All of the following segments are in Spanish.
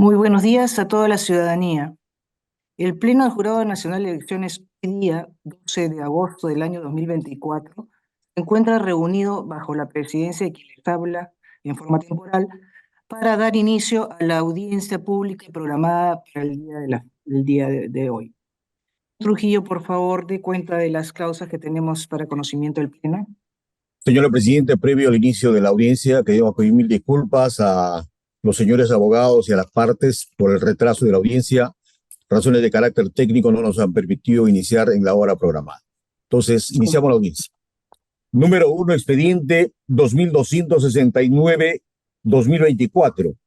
Muy buenos días a toda la ciudadanía. El Pleno del Jurado Nacional de Elecciones, hoy día 12 de agosto del año 2024, se encuentra reunido bajo la presidencia de quien les habla en forma temporal para dar inicio a la audiencia pública programada para el día de hoy. Trujillo, por favor, dé cuenta de las causas que tenemos para conocimiento del Pleno. Señor presidente, previo al inicio de la audiencia, queremos pedir mil disculpas a los señores abogados y a las partes por el retraso de la audiencia. Razones de carácter técnico no nos han permitido iniciar en la hora programada. Entonces, iniciamos la audiencia. Número 1, expediente 2269-2024.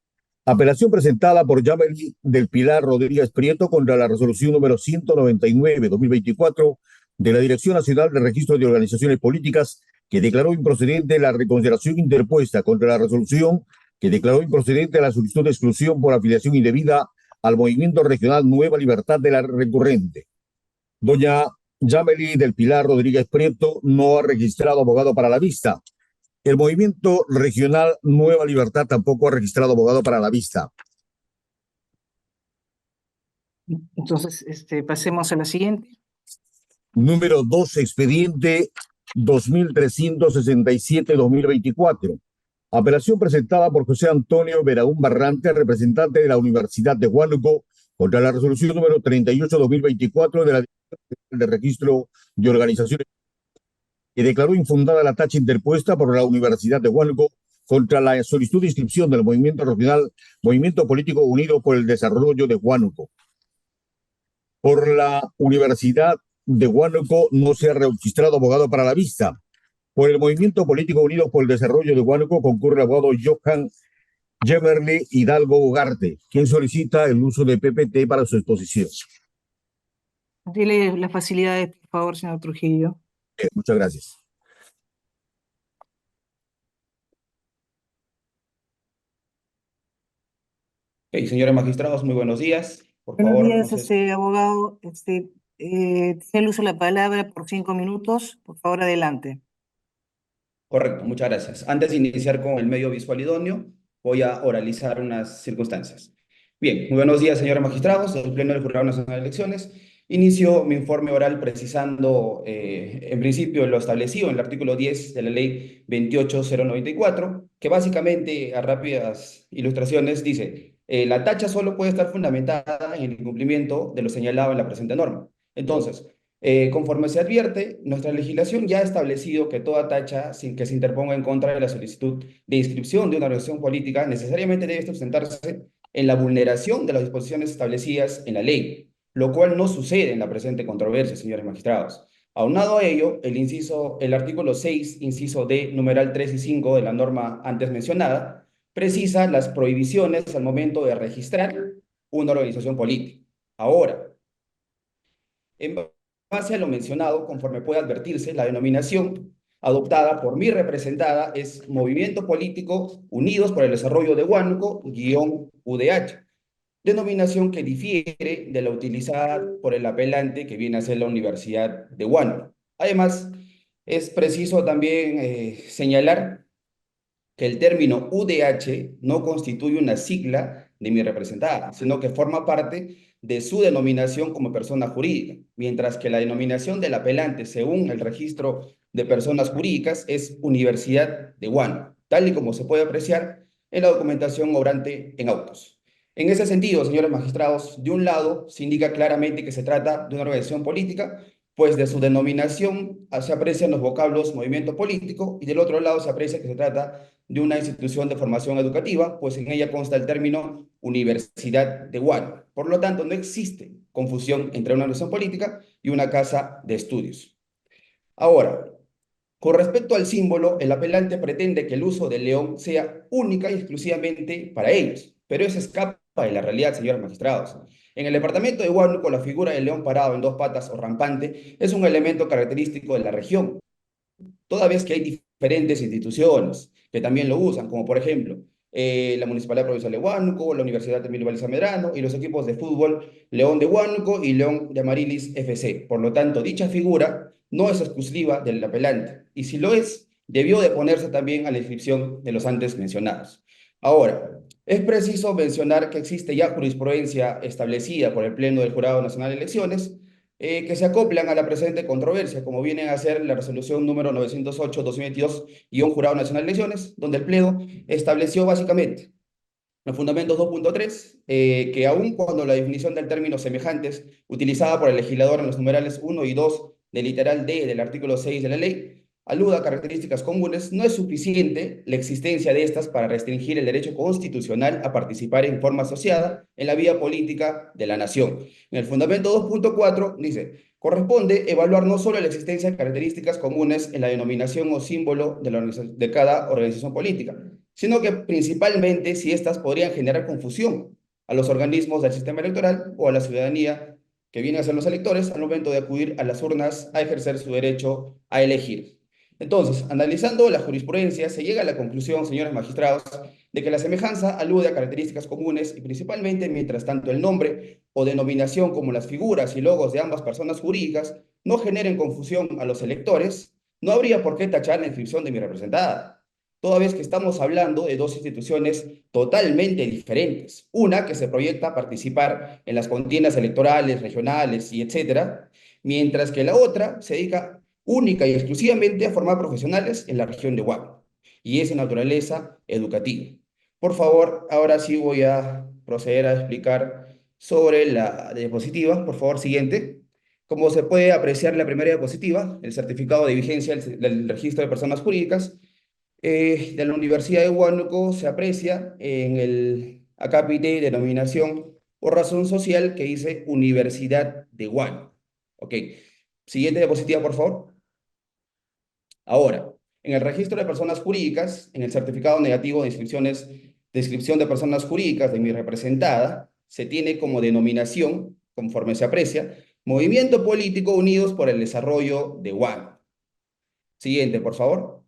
Apelación presentada por Yameli del Pilar Rodríguez Prieto contra la resolución número 199-2024 de la Dirección Nacional de Registro de Organizaciones Políticas, que declaró improcedente la reconsideración interpuesta contra la resolución que declaró improcedente la solicitud de exclusión por afiliación indebida al Movimiento Regional Nueva Libertad de la Recurrente. Doña Yameli del Pilar Rodríguez Prieto no ha registrado abogado para la vista. El Movimiento Regional Nueva Libertad tampoco ha registrado abogado para la vista. Entonces, pasemos a la siguiente. Número 2, expediente 2367-2024. Apelación presentada por José Antonio Veraún Barrante, representante de la Universidad de Huánuco, contra la resolución número 38-2024 de la Dirección de Registro de Organizaciones, que declaró infundada la tacha interpuesta por la Universidad de Huánuco contra la solicitud de inscripción del movimiento regional Movimiento Político Unido por el Desarrollo de Huánuco. Por la Universidad de Huánuco no se ha registrado abogado para la vista. Por el Movimiento Político Unido por el Desarrollo de Huánuco concurre el abogado Johan Yemerle Hidalgo Ugarte, quien solicita el uso de PPT para su exposición. Dele las facilidades, por favor, señor Trujillo. Muchas gracias. Señores magistrados, muy buenos días. Por Buenos favor, días, abogado. Tiene el uso de la palabra por 5 minutos. Por favor, adelante. Correcto, muchas gracias. Antes de iniciar con el medio visual idóneo, voy a oralizar unas circunstancias. Bien, muy buenos días, señores magistrados del Pleno del Jurado Nacional de Elecciones. Inicio mi informe oral precisando, en principio, lo establecido en el artículo 10 de la Ley 28094, que básicamente, a rápidas ilustraciones, dice, la tacha solo puede estar fundamentada en el incumplimiento de lo señalado en la presente norma. Entonces, conforme se advierte, nuestra legislación ya ha establecido que toda tacha sin que se interponga en contra de la solicitud de inscripción de una organización política necesariamente debe sustentarse en la vulneración de las disposiciones establecidas en la ley, lo cual no sucede en la presente controversia, señores magistrados. Aunado a ello, el artículo 6, inciso D, numeral 3 y 5 de la norma antes mencionada, precisa las prohibiciones al momento de registrar una organización política. Ahora, en base a lo mencionado, conforme puede advertirse, la denominación adoptada por mi representada es Movimiento Político Unidos por el Desarrollo de Huánuco-UDH, denominación que difiere de la utilizada por el apelante, que viene a ser la Universidad de Huánuco. Además, es preciso también señalar que el término UDH no constituye una sigla de mi representada, sino que forma parte de su denominación como persona jurídica, mientras que la denominación del apelante, según el registro de personas jurídicas, es Universidad de Huánuco, tal y como se puede apreciar en la documentación obrante en autos. En ese sentido, señores magistrados, de un lado se indica claramente que se trata de una organización política, pues de su denominación se aprecian los vocablos movimiento político, y del otro lado se aprecia que se trata de una institución de formación educativa, pues en ella consta el término Universidad de Huánuco. Por lo tanto, no existe confusión entre una organización política y una casa de estudios. Ahora, con respecto al símbolo, el apelante pretende que el uso del león sea única y exclusivamente para ellos, pero eso escapa de la realidad, señores magistrados. En el departamento de Huánuco, la figura del león parado en dos patas o rampante es un elemento característico de la región, toda vez que hay diferentes instituciones que también lo usan, como por ejemplo la Municipalidad Provincial de Huánuco, la Universidad Emilio Valesa Medrano y los equipos de fútbol León de Huánuco y León de Amarilis FC. Por lo tanto, dicha figura no es exclusiva del apelante, y si lo es, debió de ponerse también a la inscripción de los antes mencionados. Ahora, Es preciso mencionar que existe ya jurisprudencia establecida por el Pleno del Jurado Nacional de Elecciones que se acoplan a la presente controversia, como vienen a ser la resolución número 908-2022-Jurado Nacional de Elecciones, donde el Pleno estableció básicamente los fundamentos 2.3, que aun cuando la definición del término semejantes utilizada por el legislador en los numerales 1 y 2 del literal D del artículo 6 de la ley aluda a características comunes, no es suficiente la existencia de estas para restringir el derecho constitucional a participar en forma asociada en la vida política de la nación. En el fundamento 2.4 dice, corresponde evaluar no solo la existencia de características comunes en la denominación o símbolo de cada organización política, sino que principalmente si éstas podrían generar confusión a los organismos del sistema electoral o a la ciudadanía que vienen a ser los electores al momento de acudir a las urnas a ejercer su derecho a elegir. Entonces, analizando la jurisprudencia, se llega a la conclusión, señores magistrados, de que la semejanza alude a características comunes y principalmente mientras tanto el nombre o denominación como las figuras y logos de ambas personas jurídicas no generen confusión a los electores, no habría por qué tachar la inscripción de mi representada, toda vez que estamos hablando de dos instituciones totalmente diferentes. Una que se proyecta a participar en las contiendas electorales, regionales y etcétera, mientras que la otra se dedica única y exclusivamente a formar profesionales en la región de Huaco, y es de naturaleza educativa. Por favor, ahora sí voy a proceder a explicar sobre la diapositiva. Por favor, siguiente. Como se puede apreciar en la primera diapositiva, el certificado de vigencia del registro de personas jurídicas de la Universidad de Huánuco se aprecia en el acápite denominación o razón social que dice Universidad de Huánuco. Ok. Siguiente diapositiva, por favor. Ahora, en el registro de personas jurídicas, en el certificado negativo de inscripción de personas jurídicas de mi representada, se tiene como denominación, conforme se aprecia, Movimiento Político Unidos por el Desarrollo de Huánuco. Siguiente, por favor.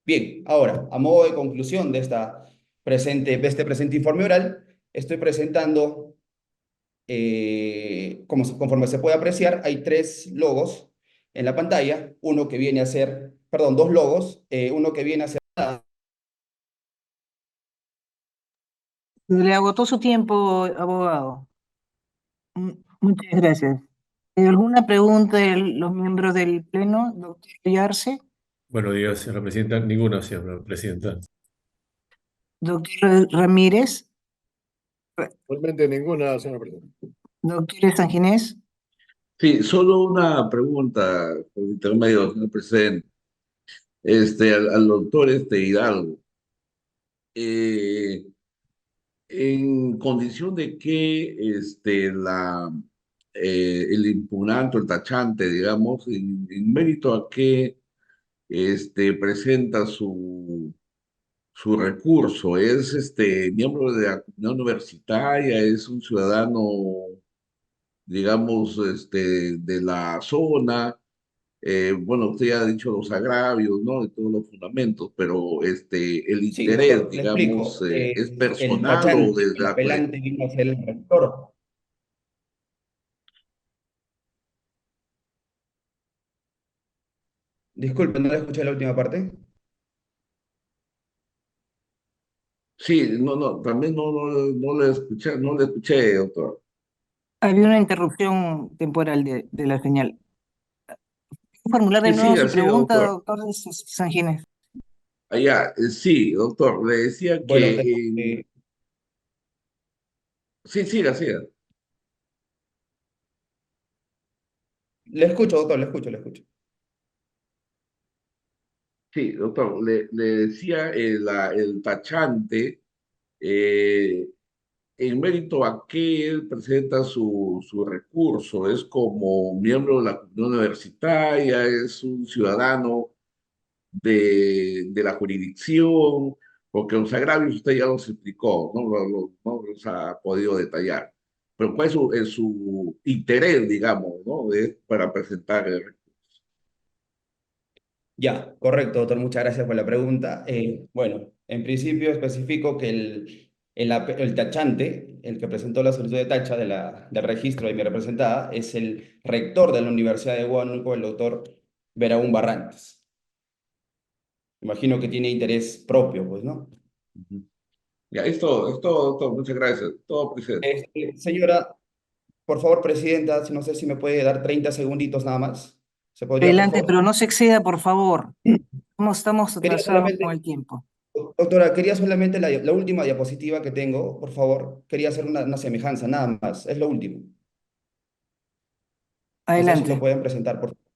Bien, ahora, a modo de conclusión de este presente informe oral, estoy presentando, conforme se puede apreciar, hay tres logos en la pantalla, uno que viene a ser, perdón, dos logos, uno que viene a ser... Le agotó su tiempo, abogado. Muchas gracias. ¿Alguna pregunta de los miembros del Pleno, doctor Villarse? Buenos días, señora presidenta. Ninguna, señora presidenta. Doctor Ramírez, Realmente ninguna, señora presidenta. doctor Sanginés. Sí, solo una pregunta por intermedio, señor presidente. Al doctor Hidalgo. Eh, en condición de que el impugnante, el tachante, digamos, en mérito a que presenta su recurso, es miembro de la comunidad universitaria, es un ciudadano, digamos, de la zona. Bueno, usted ya ha dicho los agravios, ¿no? De todos los fundamentos, pero el Sí, interés, doctor, le digamos, explico. ¿es El personal o tachante, de el la colectiva? apelante vino a ser el rector. Disculpe, no le escuché la última parte. Sí, no, no, también no le escuché, doctor. Había una interrupción temporal de la señal. Formular de Sí, nuevo su siga, pregunta, doctor. doctor Sanginés. Allá, sí, doctor, le decía Bueno, que, sí, siga. le escucho, doctor, le escucho, le escucho. Sí, doctor, le decía el tachante, eh, en mérito a que él presenta su recurso, es como miembro de la comunidad universitaria, es un ciudadano de la jurisdicción, porque los agravios usted ya los explicó, no los ha podido detallar. Pero ¿cuál es su interés, digamos, ¿no? Para presentar el recurso? Ya, correcto, doctor. Muchas gracias por la pregunta. Bueno, en principio especifico que el tachante, el que presentó la solicitud de tacha del registro de mi representada, es el rector de la Universidad de Huánuco, el doctor Beraún Barrantes. Imagino que tiene interés propio, pues, ¿no? Ujú. Ya, es todo, doctor. Muchas gracias. Todo, presidente. Señora, por favor, presidenta, no sé si me puede dar 30 segunditos nada más. ¿Se podría, por Adelante, pero favor? no se exceda, por favor. No estamos Quería atrasados con el solamente, tiempo. doctora, quería solamente la última diapositiva que tengo, por favor. Quería hacer una semejanza, nada más. Es lo último. No sé si lo Adelante. pueden presentar, por favor.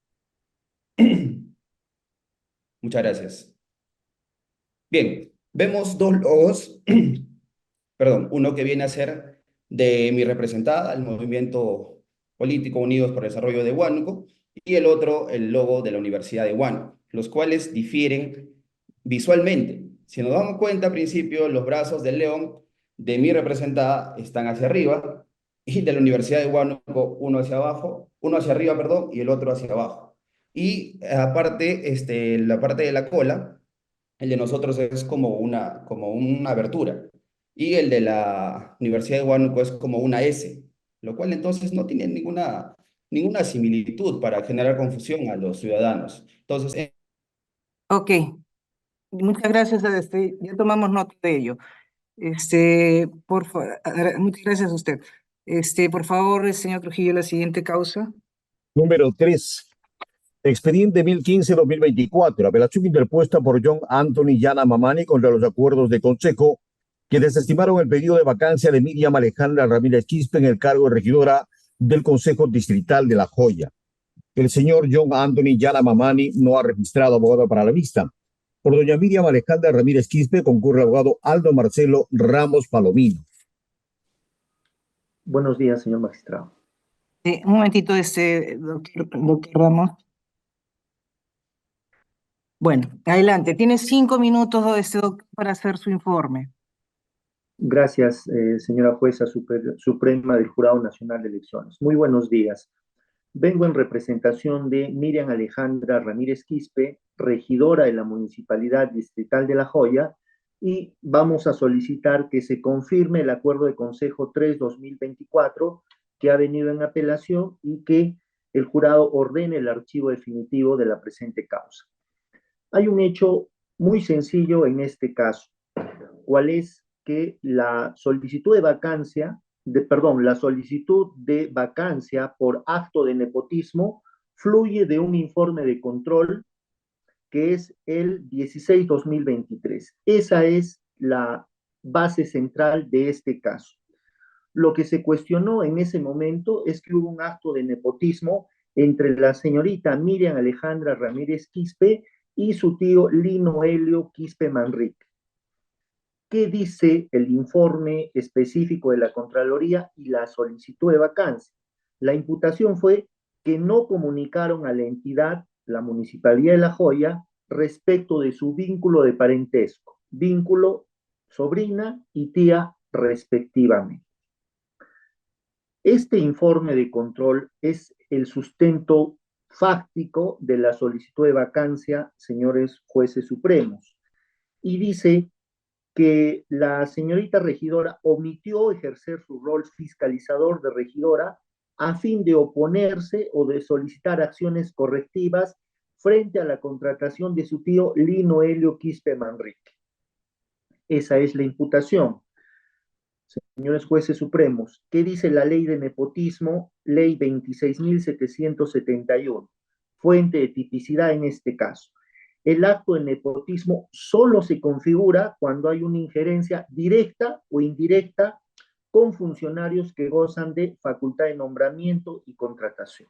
Muchas gracias. Bien, vemos dos logos, perdón, uno que viene a ser de mi representada, el Movimiento Político Unidos por el Desarrollo de Huánuco, y el otro, el logo de la Universidad de Huánuco, los cuales difieren visualmente. Si nos damos cuenta, al principio, los brazos del león de mi representada están hacia arriba, y de la Universidad de Huánuco, uno hacia abajo, uno hacia arriba, perdón, y el otro hacia abajo. Y aparte, la parte de la cola, el de nosotros es como una abertura y el de la Universidad de Huánuco es como una S, lo cual entonces no tiene ninguna similitud para generar confusión a los ciudadanos. Entonces, Ok, muchas gracias. Ya tomamos nota de ello. Muchas gracias a usted. Por favor, señor Trujillo, la siguiente causa. Número 3. Expediente 1015-2024. Apelación interpuesta por John Anthony Yana Mamani contra los acuerdos de consejo que desestimaron el pedido de vacancia de Miriam Alejandra Ramírez Quispe en el cargo de regidora del Consejo Distrital de La Joya. El señor John Anthony Yana Mamani no ha registrado abogado para la vista. Por doña Miriam Alejandra Ramírez Quispe concurre el abogado Aldo Marcelo Ramos Palomino. Buenos días, señor magistrado. Un momentito, doctor Ramos. Bueno, adelante. Tiene 5 minutos, doctor, para hacer su informe. Gracias, señora jueza suprema del Jurado Nacional de Elecciones. Muy buenos días. Vengo en representación de Miriam Alejandra Ramírez Quispe, regidora de la Municipalidad Distrital de La Joya, y vamos a solicitar que se confirme el Acuerdo de Consejo 3-2024 que ha venido en apelación y que el jurado ordene el archivo definitivo de la presente causa. Hay un hecho muy sencillo en este caso, cuál es que la solicitud de vacancia por acto de nepotismo fluye de un informe de control que es el 16-2023. Esa es la base central de este caso. Lo que se cuestionó en ese momento es que hubo un acto de nepotismo entre la señorita Miriam Alejandra Ramírez Quispe y su tío Lino Helio Quispe Manrique. ¿Qué dice el informe específico de la Contraloría y la solicitud de vacancia? La imputación fue que no comunicaron a la entidad, la Municipalidad de La Joya, respecto de su vínculo de parentesco, vínculo sobrina y tía respectivamente. Este informe de control es el sustento fáctico de la solicitud de vacancia, señores jueces supremos, y dice que la señorita regidora omitió ejercer su rol fiscalizador de regidora a fin de oponerse o de solicitar acciones correctivas frente a la contratación de su tío Lino Helio Quispe Manrique. Esa es la imputación. Señores jueces supremos, ¿qué dice la ley de nepotismo? Ley 26.771, fuente de tipicidad en este caso. El acto de nepotismo solo se configura cuando hay una injerencia directa o indirecta con funcionarios que gozan de facultad de nombramiento y contratación.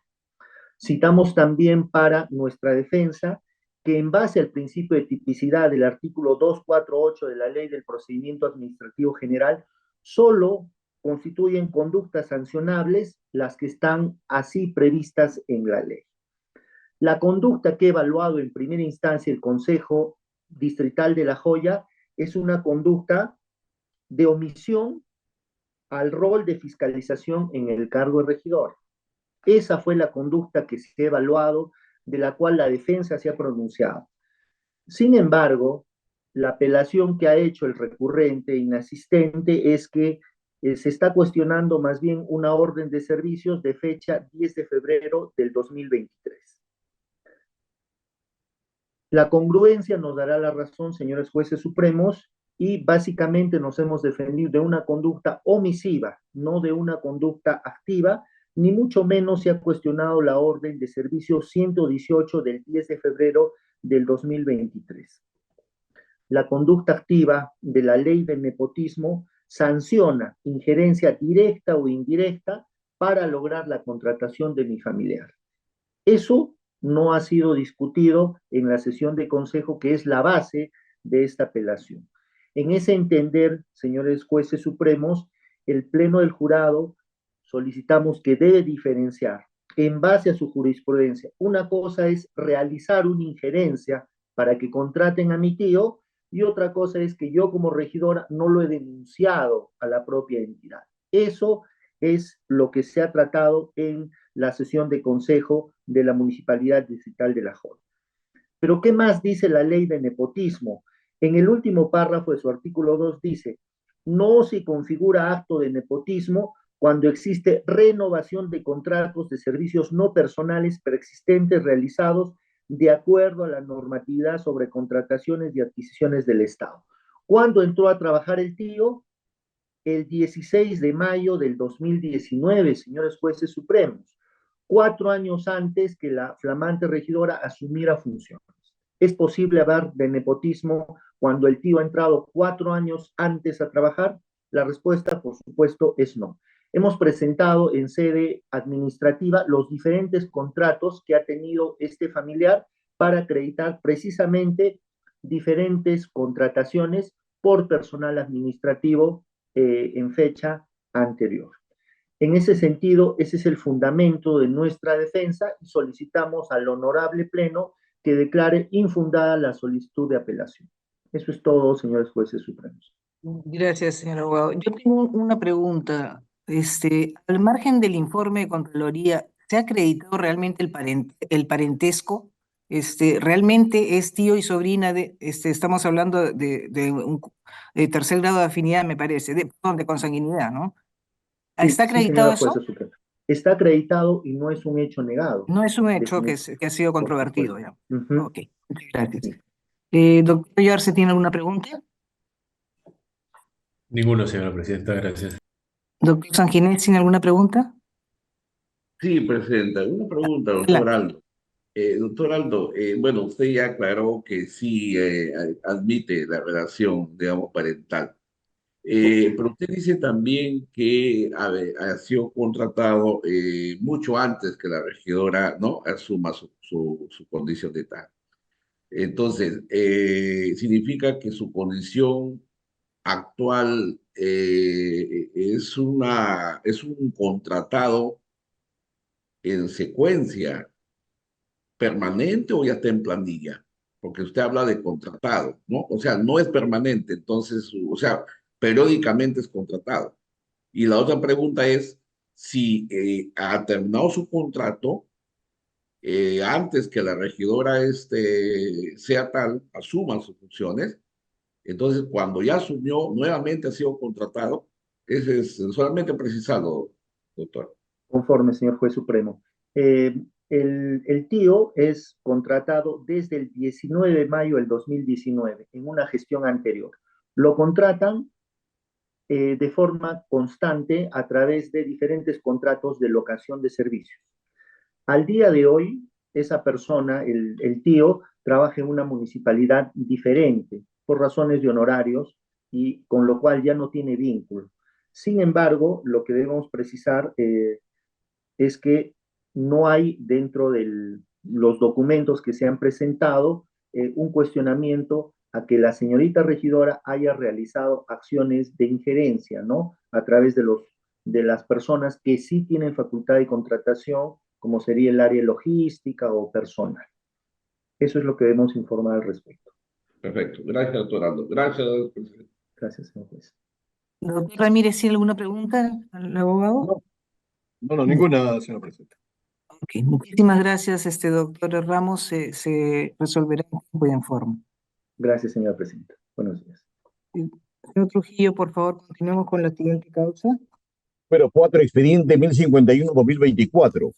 Citamos también para nuestra defensa que en base al principio de tipicidad del artículo 248 de la Ley del Procedimiento Administrativo General, solo constituyen conductas sancionables las que están así previstas en la ley. La conducta que ha evaluado en primera instancia el Consejo Distrital de La Joya es una conducta de omisión al rol de fiscalización en el cargo de regidor. Esa fue la conducta que se ha evaluado, de la cual la defensa se ha pronunciado. Sin embargo, la apelación que ha hecho el recurrente inasistente es que se está cuestionando más bien una orden de servicios de fecha 10 de febrero del 2023. La congruencia nos dará la razón, señores jueces supremos, y básicamente nos hemos defendido de una conducta omisiva, no de una conducta activa, ni mucho menos se ha cuestionado la orden de servicio 118 del 10 de febrero del 2023. La conducta activa de la ley del nepotismo sanciona injerencia directa o indirecta para lograr la contratación de mi familiar. Eso no ha sido discutido en la sesión de consejo, que es la base de esta apelación. En ese entender, señores jueces supremos, el Pleno del Jurado solicitamos que debe diferenciar en base a su jurisprudencia. Una cosa es realizar una injerencia para que contraten a mi tío y otra cosa es que yo como regidora no lo he denunciado a la propia entidad. Eso es lo que se ha tratado en la sesión de consejo de la Municipalidad Distrital de La Joya. Pero ¿qué más dice la ley de nepotismo? En el último párrafo de su artículo 2 dice, no se configura acto de nepotismo cuando existe renovación de contratos de servicios no personales preexistentes realizados de acuerdo a la normatividad sobre contrataciones y adquisiciones del Estado. ¿Cuándo entró a trabajar el tío? El 16 de mayo del 2019, señores jueces supremos, 4 años antes que la flamante regidora asumiera funciones. ¿Es posible hablar de nepotismo cuando el tío ha entrado 4 años antes a trabajar? La respuesta, por supuesto, es no. Hemos presentado en sede administrativa los diferentes contratos que ha tenido este familiar para acreditar precisamente diferentes contrataciones por personal administrativo en fecha anterior. En ese sentido, ese es el fundamento de nuestra defensa y solicitamos al honorable Pleno que declare infundada la solicitud de apelación. Eso es todo, señores jueces supremos. Gracias, señor abogado. Yo tengo una pregunta. Al margen del informe de Contraloría, ¿se ha acreditado realmente el parentesco? ¿Realmente es tío y sobrina de, estamos hablando de un tercer grado de afinidad, me parece, perdón, de consanguinidad, ¿no? Sí, ¿Está sí, acreditado señora eso? jueza suprema. Está acreditado y no es un hecho negado. No es un hecho que ha sido Por controvertido, supuesto. ya. Ujú. Ok, muchas gracias. Sí. Doctor Yarse, ¿tiene alguna pregunta? Ninguno, señora presidenta, gracias. Doctor Sanginés, ¿tiene alguna pregunta? Sí, presidenta, una pregunta, doctor Adelante. Aldo. Doctor Aldo, bueno, usted ya aclaró que sí admite la relación, digamos, parental. Pero usted dice también que ha sido contratado mucho antes que la regidora, ¿no? Asuma su condición de tal. Entonces, significa que su condición actual es un contratado en secuencia permanente o ya está en planilla, porque usted habla de contratado, ¿no? O sea, no es permanente, entonces, o sea, periódicamente es contratado. Y la otra pregunta es si ha terminado su contrato antes que la regidora sea tal, asuma sus funciones. Entonces, cuando ya asumió, nuevamente ha sido contratado. Ese es solamente precisarlo, doctor. Conforme, señor juez supremo. El tío es contratado desde el 19 de mayo del 2019, en una gestión anterior. Lo contratan de forma constante a través de diferentes contratos de locación de servicios. Al día de hoy, esa persona, el tío, trabaja en una municipalidad diferente por razones de honorarios y con lo cual ya no tiene vínculo. Sin embargo, lo que debemos precisar es que no hay dentro de los documentos que se han presentado un cuestionamiento a que la señorita regidora haya realizado acciones de injerencia, ¿no? A través de las personas que sí tienen facultad de contratación, como sería el área logística o personal. Eso es lo que debemos informar al respecto. Perfecto. Gracias, doctor Aldo. Gracias, presidente. Gracias, señor juez. Doctor Ramírez, ¿tiene alguna pregunta al abogado? No, ninguna, señora presidenta. Ok, muchísimas gracias, doctor Ramos. Se resolverá en tiempo y en forma. Gracias, señora presidenta. Buenos días. Señor Trujillo, por favor, continuemos con la siguiente causa. Número 4, expediente 1051-2024.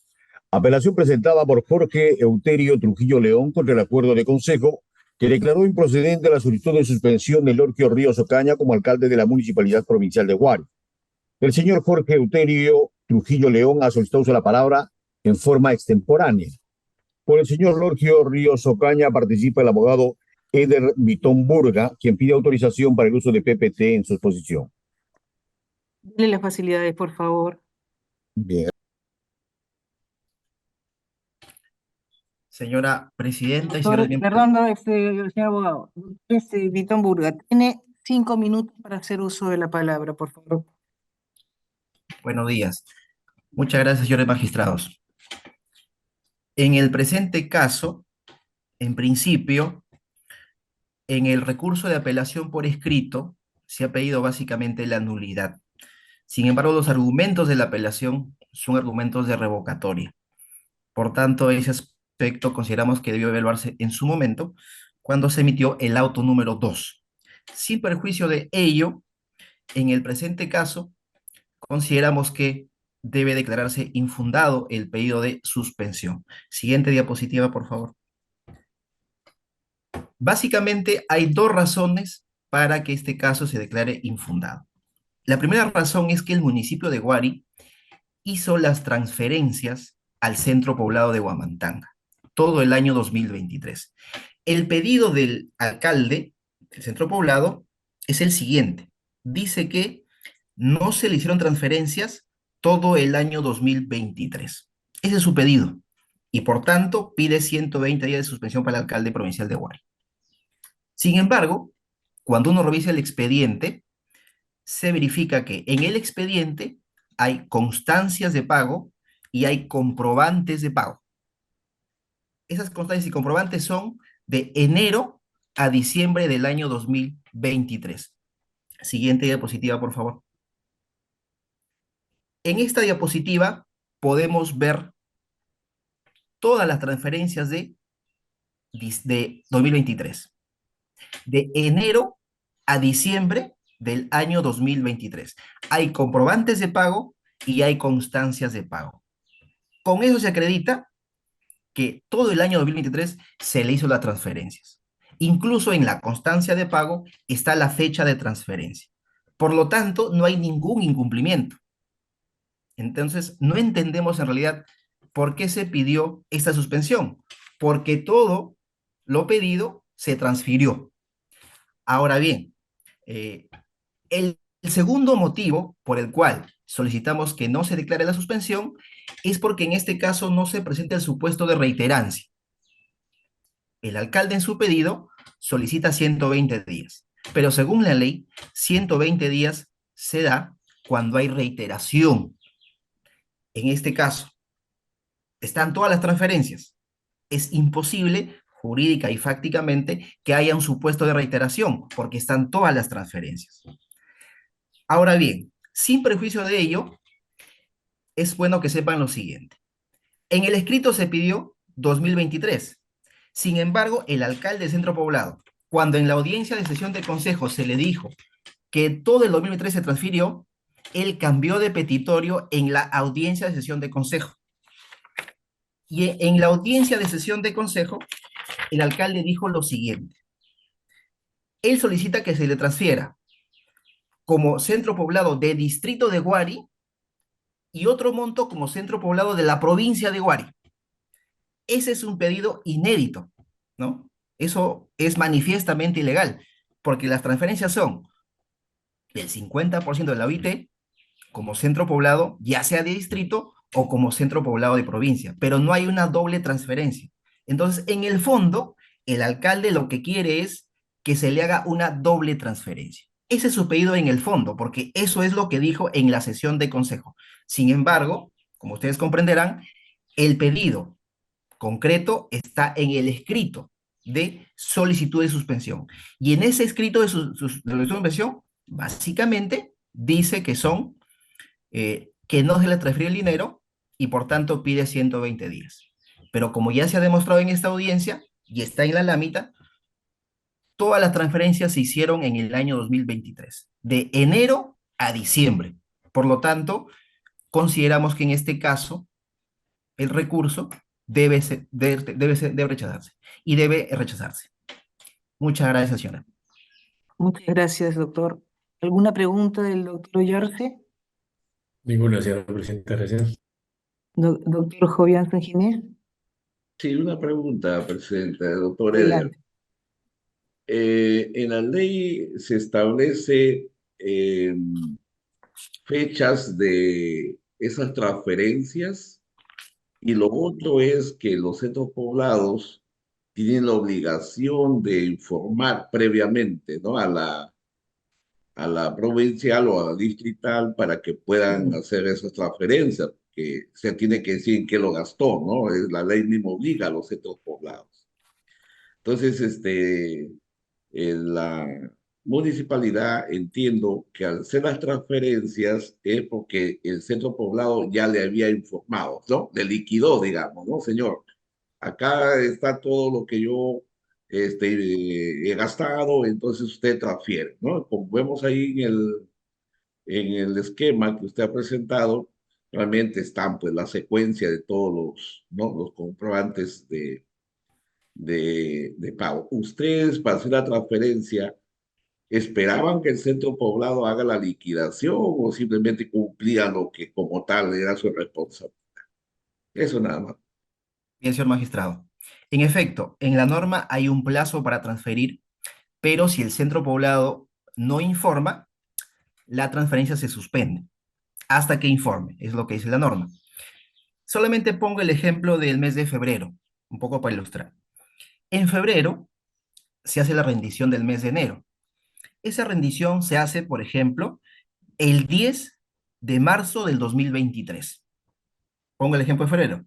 Apelación presentada por Jorge Euterio Trujillo León contra el acuerdo de consejo que declaró improcedente la solicitud de suspensión de Lorgio Ríos Ocaña como alcalde de la Municipalidad Provincial de Huari. El señor Jorge Euterio Trujillo León ha solicitado uso de la palabra en forma extemporánea. Por el señor Lorgio Ríos Ocaña participa el abogado Eder Vitón Burga, quien pide autorización para el uso de PPT en su exposición. Dile las facilidades, por favor. Bien. Señora presidenta y Doctor, señores miembros. perdón, no, señor abogado. Vitón Burga, tiene 5 minutos para hacer uso de la palabra, por favor. Buenos días. Muchas gracias, señores magistrados. En el presente caso, en principio, en el recurso de apelación por escrito, se ha pedido básicamente la nulidad. Sin embargo, los argumentos de la apelación son argumentos de revocatoria. Por tanto, ese aspecto consideramos que debió evaluarse en su momento cuando se emitió el auto número 2. Sin perjuicio de ello, en el presente caso, consideramos que debe declararse infundado el pedido de suspensión. Siguiente diapositiva, por favor. Básicamente, hay dos razones para que este caso se declare infundado. La primera razón es que el municipio de Huari hizo las transferencias al centro poblado de Huamantanga todo el año 2023. El pedido del alcalde del centro poblado es el siguiente. Dice que no se le hicieron transferencias todo el año 2023. Ese es su pedido. Y por tanto, pide 120 días de suspensión para el alcalde provincial de Huari. Sin embargo, cuando uno revisa el expediente, se verifica que en el expediente hay constancias de pago y hay comprobantes de pago. Esas constancias y comprobantes son de enero a diciembre del año 2023. Siguiente diapositiva, por favor. En esta diapositiva podemos ver todas las transferencias de 2023. De enero a diciembre del año 2023. Hay comprobantes de pago y hay constancias de pago. Con eso se acredita que todo el año 2023 se le hizo las transferencias. Incluso en la constancia de pago está la fecha de transferencia. Por lo tanto, no hay ningún incumplimiento. Entonces, no entendemos en realidad por qué se pidió esta suspensión. Porque todo lo pedido se transfirió. Ahora bien, el segundo motivo por el cual solicitamos que no se declare la suspensión es porque en este caso no se presenta el supuesto de reiterancia. El alcalde en su pedido solicita 120 días, pero según la ley, 120 días se da cuando hay reiteración. En este caso, están todas las transferencias. Es imposible jurídica y fácticamente que haya un supuesto de reiteración, porque están todas las transferencias. Ahora bien, sin perjuicio de ello, es bueno que sepan lo siguiente. En el escrito se pidió 2023. Sin embargo, el alcalde de Centro Poblado, cuando en la audiencia de sesión de consejo se le dijo que todo el 2023 se transfirió, él cambió de petitorio en la audiencia de sesión de consejo. Y en la audiencia de sesión de consejo, el alcalde dijo lo siguiente. Él solicita que se le transfiera como centro poblado de distrito de Huari y otro monto como centro poblado de la provincia de Huari. Ese es un pedido inédito, ¿no? Eso es manifiestamente ilegal, porque las transferencias son del 50% de la OIT como centro poblado, ya sea de distrito o como centro poblado de provincia, pero no hay una doble transferencia. Entonces, en el fondo, el alcalde lo que quiere es que se le haga una doble transferencia. Ese es su pedido en el fondo, porque eso es lo que dijo en la sesión de consejo. Sin embargo, como ustedes comprenderán, el pedido concreto está en el escrito de solicitud de suspensión. Y en ese escrito de suspensión, básicamente dice que son, que no se le transfirió el dinero y por tanto pide 120 días. Pero como ya se ha demostrado en esta audiencia y está en la lámina, todas las transferencias se hicieron en el año 2023, de enero a diciembre. Por lo tanto, consideramos que en este caso el recurso debe rechazarse y debe rechazarse. Muchas gracias, señora. Muchas gracias, doctor. ¿Alguna pregunta del doctor Yarse? Ninguna, señora presidenta, gracias. Doctor Jovian Sanginés, Sí, una pregunta, presidenta, doctor Eder. adelante. En la ley se establece fechas de esas transferencias y lo otro es que los centros poblados tienen la obligación de informar previamente, ¿no? A la provincial o a la distrital para que puedan hacer esas transferencias, que se tiene que decir en qué lo gastó, ¿no? La ley misma obliga a los centros poblados. Entonces, la municipalidad entiendo que al hacer las transferencias es porque el centro poblado ya le había informado, ¿no? Le liquidó, digamos, ¿no, señor? Acá está todo lo que yo he gastado, entonces usted transfiere, ¿no? Como vemos ahí en el esquema que usted ha presentado, realmente están pues la secuencia de todos los, ¿no? Los comprobantes de pago. Ustedes, para hacer la transferencia, ¿esperaban que el centro poblado haga la liquidación o simplemente cumplían lo que como tal era su responsabilidad? Eso nada más. Bien, señor magistrado. En efecto, en la norma hay un plazo para transferir, pero si el centro poblado no informa, la transferencia se suspende hasta que informe, es lo que dice la norma. Solamente pongo el ejemplo del mes de febrero, un poco para ilustrar. En febrero se hace la rendición del mes de enero. Esa rendición se hace, por ejemplo, el 10 de marzo del 2023. Pongo el ejemplo de febrero.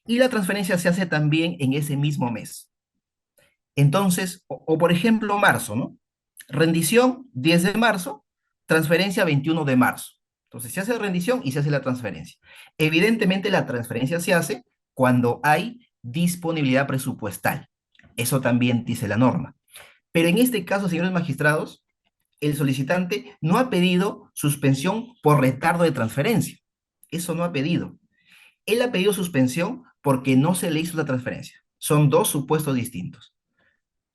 Y la transferencia se hace también en ese mismo mes. Entonces, o por ejemplo, marzo, ¿no? Rendición 10 de marzo, transferencia 21 de marzo. Entonces, se hace la rendición y se hace la transferencia. Evidentemente, la transferencia se hace cuando hay disponibilidad presupuestal. Eso también dice la norma. Pero en este caso, señores magistrados, el solicitante no ha pedido suspensión por retardo de transferencia. Eso no ha pedido. Él ha pedido suspensión porque no se le hizo la transferencia. Son dos supuestos distintos.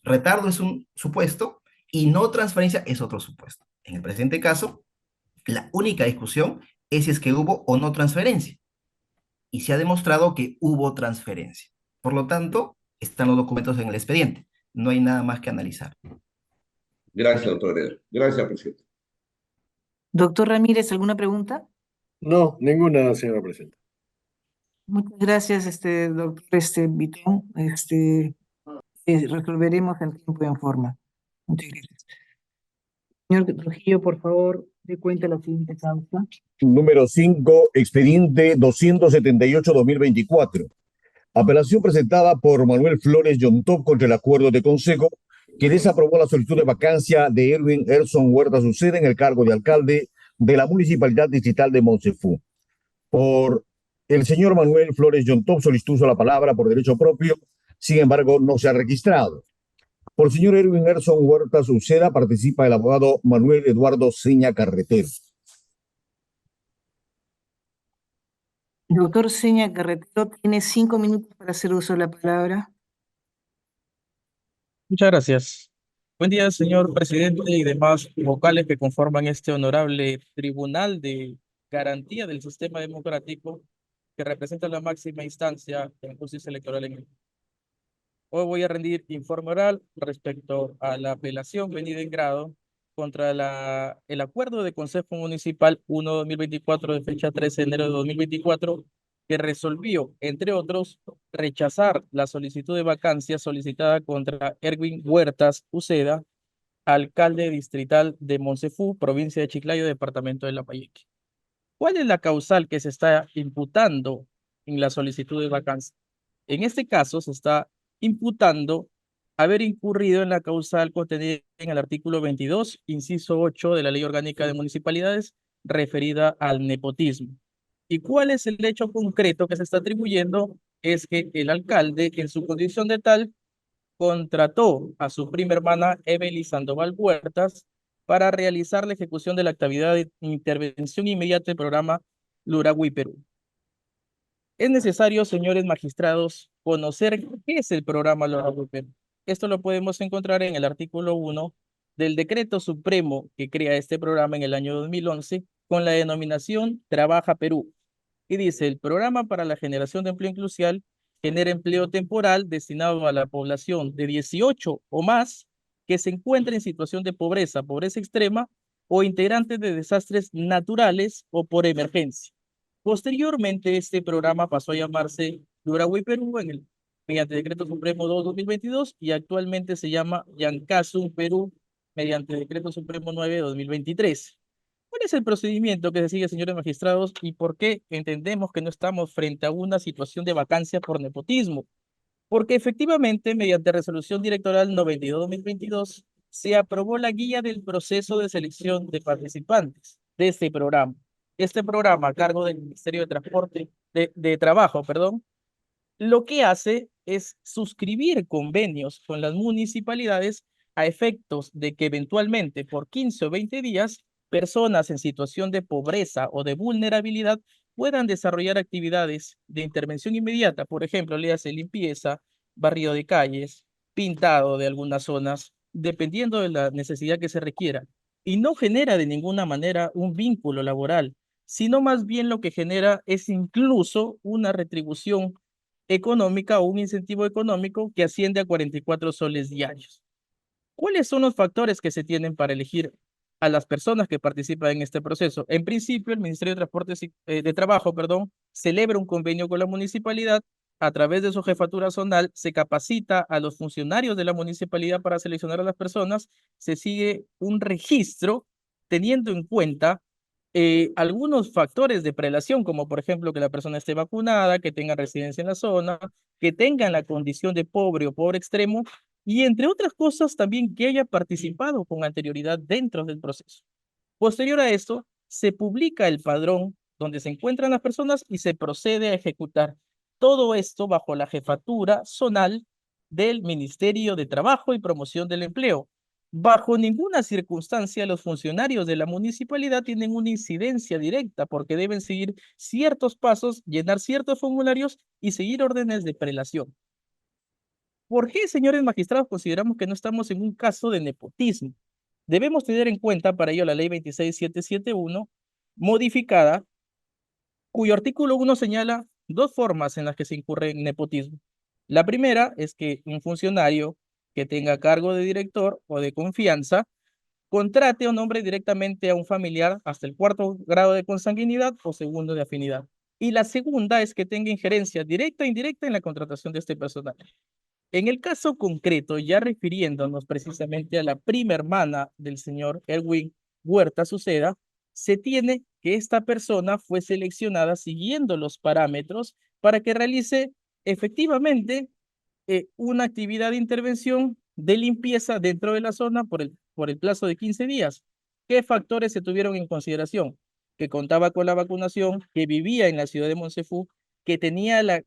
Retardo es un supuesto y no transferencia es otro supuesto. En el presente caso, la única discusión es si es que hubo o no transferencia. Y se ha demostrado que hubo transferencia. Por lo tanto, están los documentos en el expediente. No hay nada más que analizar. Gracias, doctor Eder. Gracias, presidente. Doctor Ramírez, ¿alguna pregunta? No, ninguna, señora presidenta. Muchas gracias, doctor Vitón. Resolveremos en tiempo y en forma. Muchas gracias. Señor Trujillo, por favor, dé cuenta de la siguiente causa. Número 5, expediente 278-2024. Apelación presentada por Manuel Flores Yontop contra el acuerdo de consejo que desaprobó la solicitud de vacancia de Erwin Erson Huerta Suceda en el cargo de alcalde de la Municipalidad Distrital de Moncefú. Por el señor Manuel Flores Yontop solicitó la palabra por derecho propio, sin embargo, no se ha registrado. Por el señor Erwin Erson Huerta Suceda participa el abogado Manuel Eduardo Seña Carretero. Doctor Seña Carretero, tiene 5 minutos para hacer uso de la palabra. Muchas gracias. Buen día, señor presidente y demás vocales que conforman este honorable tribunal de garantía del sistema democrático que representa la máxima instancia de la justicia electoral en el país. Hoy voy a rendir informe oral respecto a la apelación venida en grado contra el acuerdo de Consejo Municipal 1-2024 de fecha 13 de enero de 2024 que resolvió, entre otros, rechazar la solicitud de vacancia solicitada contra Erwin Huertas Uceda, alcalde distrital de Moncefú, provincia de Chiclayo, departamento de Lambayeque. ¿Cuál es la causal que se está imputando en la solicitud de vacancia? En este caso, se está imputando haber incurrido en la causal contenida en el artículo 22, inciso 8 de la Ley Orgánica de Municipalidades, referida al nepotismo. ¿Y cuál es el hecho concreto que se está atribuyendo? Es que el alcalde, en su condición de tal, contrató a su prima hermana Evelyn Sandoval Huertas para realizar la ejecución de la actividad de intervención inmediata del programa Luragüí Perú. Es necesario, señores magistrados, conocer qué es el programa Luragüí Perú. Esto lo podemos encontrar en el artículo 1 del decreto supremo que crea este programa en el año 2011 con la denominación Trabaja Perú. Y dice, el programa para la generación de empleo inclusión genera empleo temporal destinado a la población de 18 o más que se encuentra en situación de pobreza, pobreza extrema o integrantes de desastres naturales o por emergencia. Posteriormente, este programa pasó a llamarse Durahui Perú mediante Decreto Supremo 2/2022 y actualmente se llama Yancasum Perú mediante Decreto Supremo 9/2023. ¿Cuál es el procedimiento que se sigue, señores magistrados, y por qué entendemos que no estamos frente a una situación de vacancia por nepotismo? Porque efectivamente, mediante Resolución Directoral 92/2022, se aprobó la guía del proceso de selección de participantes de este programa. Este programa, a cargo del Ministerio de Transporte, de Trabajo, perdón, lo que hace es suscribir convenios con las municipalidades a efectos de que eventualmente por 15 o 20 días personas en situación de pobreza o de vulnerabilidad puedan desarrollar actividades de intervención inmediata, por ejemplo, le hace limpieza, barrido de calles, pintado de algunas zonas, dependiendo de la necesidad que se requiera. Y no genera de ninguna manera un vínculo laboral, sino más bien lo que genera es incluso una retribución económica o un incentivo económico que asciende a 44 soles diarios. ¿Cuáles son los factores que se tienen para elegir a las personas que participan en este proceso? En principio, el Ministerio de Transportes de Trabajo, perdón, celebra un convenio con la municipalidad. A través de su jefatura zonal se capacita a los funcionarios de la municipalidad para seleccionar a las personas. Se sigue un registro teniendo en cuenta algunos factores de prelación, como por ejemplo que la persona esté vacunada, que tenga residencia en la zona, que tenga la condición de pobre o pobre extremo, y entre otras cosas también que haya participado con anterioridad dentro del proceso. Posterior a esto, se publica el padrón donde se encuentran las personas y se procede a ejecutar todo esto bajo la jefatura zonal del Ministerio de Trabajo y Promoción del Empleo. Bajo ninguna circunstancia los funcionarios de la municipalidad tienen una incidencia directa porque deben seguir ciertos pasos, llenar ciertos formularios y seguir órdenes de prelación. ¿Por qué, señores magistrados, consideramos que no estamos en un caso de nepotismo? Debemos tener en cuenta para ello la ley 26771, modificada, cuyo artículo 1 señala dos formas en las que se incurre en nepotismo. La primera es que un funcionario que tenga cargo de director o de confianza contrate o nombre directamente a un familiar hasta el 4º grado de consanguinidad o 2º de afinidad. Y la segunda es que tenga injerencia directa e indirecta en la contratación de este personal. En el caso concreto, ya refiriéndonos precisamente a la prima hermana del señor Erwin Huerta Suceda, se tiene que esta persona fue seleccionada siguiendo los parámetros para que realice efectivamente una actividad de intervención de limpieza dentro de la zona por el plazo de 15 días. ¿Qué factores se tuvieron en consideración? Que contaba con la vacunación, que vivía en la ciudad de Monsefú, que tenía la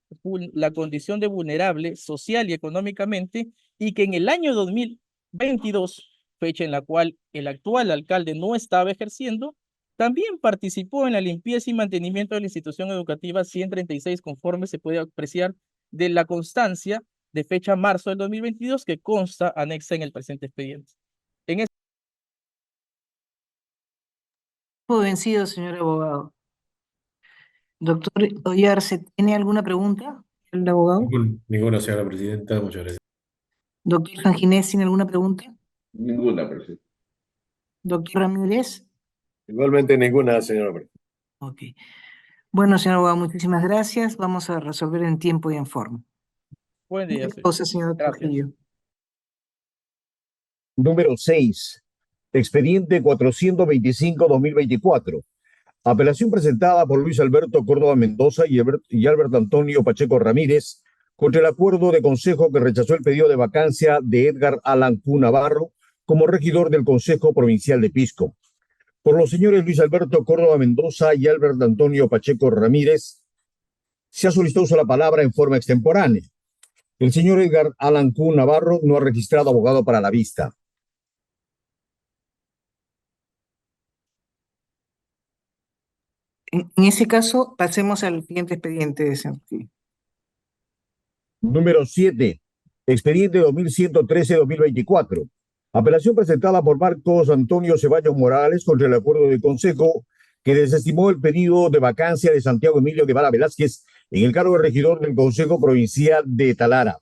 condición de vulnerable social y económicamente, y que en el año 2022, fecha en la cual el actual alcalde no estaba ejerciendo, también participó en la limpieza y mantenimiento de la institución educativa 136, conforme se puede apreciar de la constancia de fecha marzo del 2022 que consta anexa en el presente expediente. Vencido, señor abogado. Doctor Oyarse, ¿tiene alguna pregunta el abogado? Ninguna, señora presidenta, muchas gracias. Doctor Sanginés, ¿tiene alguna pregunta? Ninguna, presidente. Doctor Ramírez. Igualmente ninguna, señora presidenta. Ok. Bueno, señor abogado, muchísimas gracias. Vamos a resolver en tiempo y en forma. Buen día, Señor Trujillo. Número 6. Expediente 425-2024. Apelación presentada por Luis Alberto Córdoba Mendoza y Albert Antonio Pacheco Ramírez contra el acuerdo de consejo que rechazó el pedido de vacancia de Edgar Alan Q. Navarro como regidor del Consejo Provincial de Pisco. Por los señores Luis Alberto Córdoba Mendoza y Albert Antonio Pacheco Ramírez, se ha solicitado uso de la palabra en forma extemporánea. El señor Edgar Alan Q. Navarro no ha registrado abogado para la vista. En ese caso, pasemos al siguiente expediente de Santi. Número 7. Expediente 2113-2024. Apelación presentada por Marcos Antonio Ceballos Morales contra el acuerdo de consejo que desestimó el pedido de vacancia de Santiago Emilio Guevara Velázquez en el cargo de regidor del Consejo Provincial de Talara.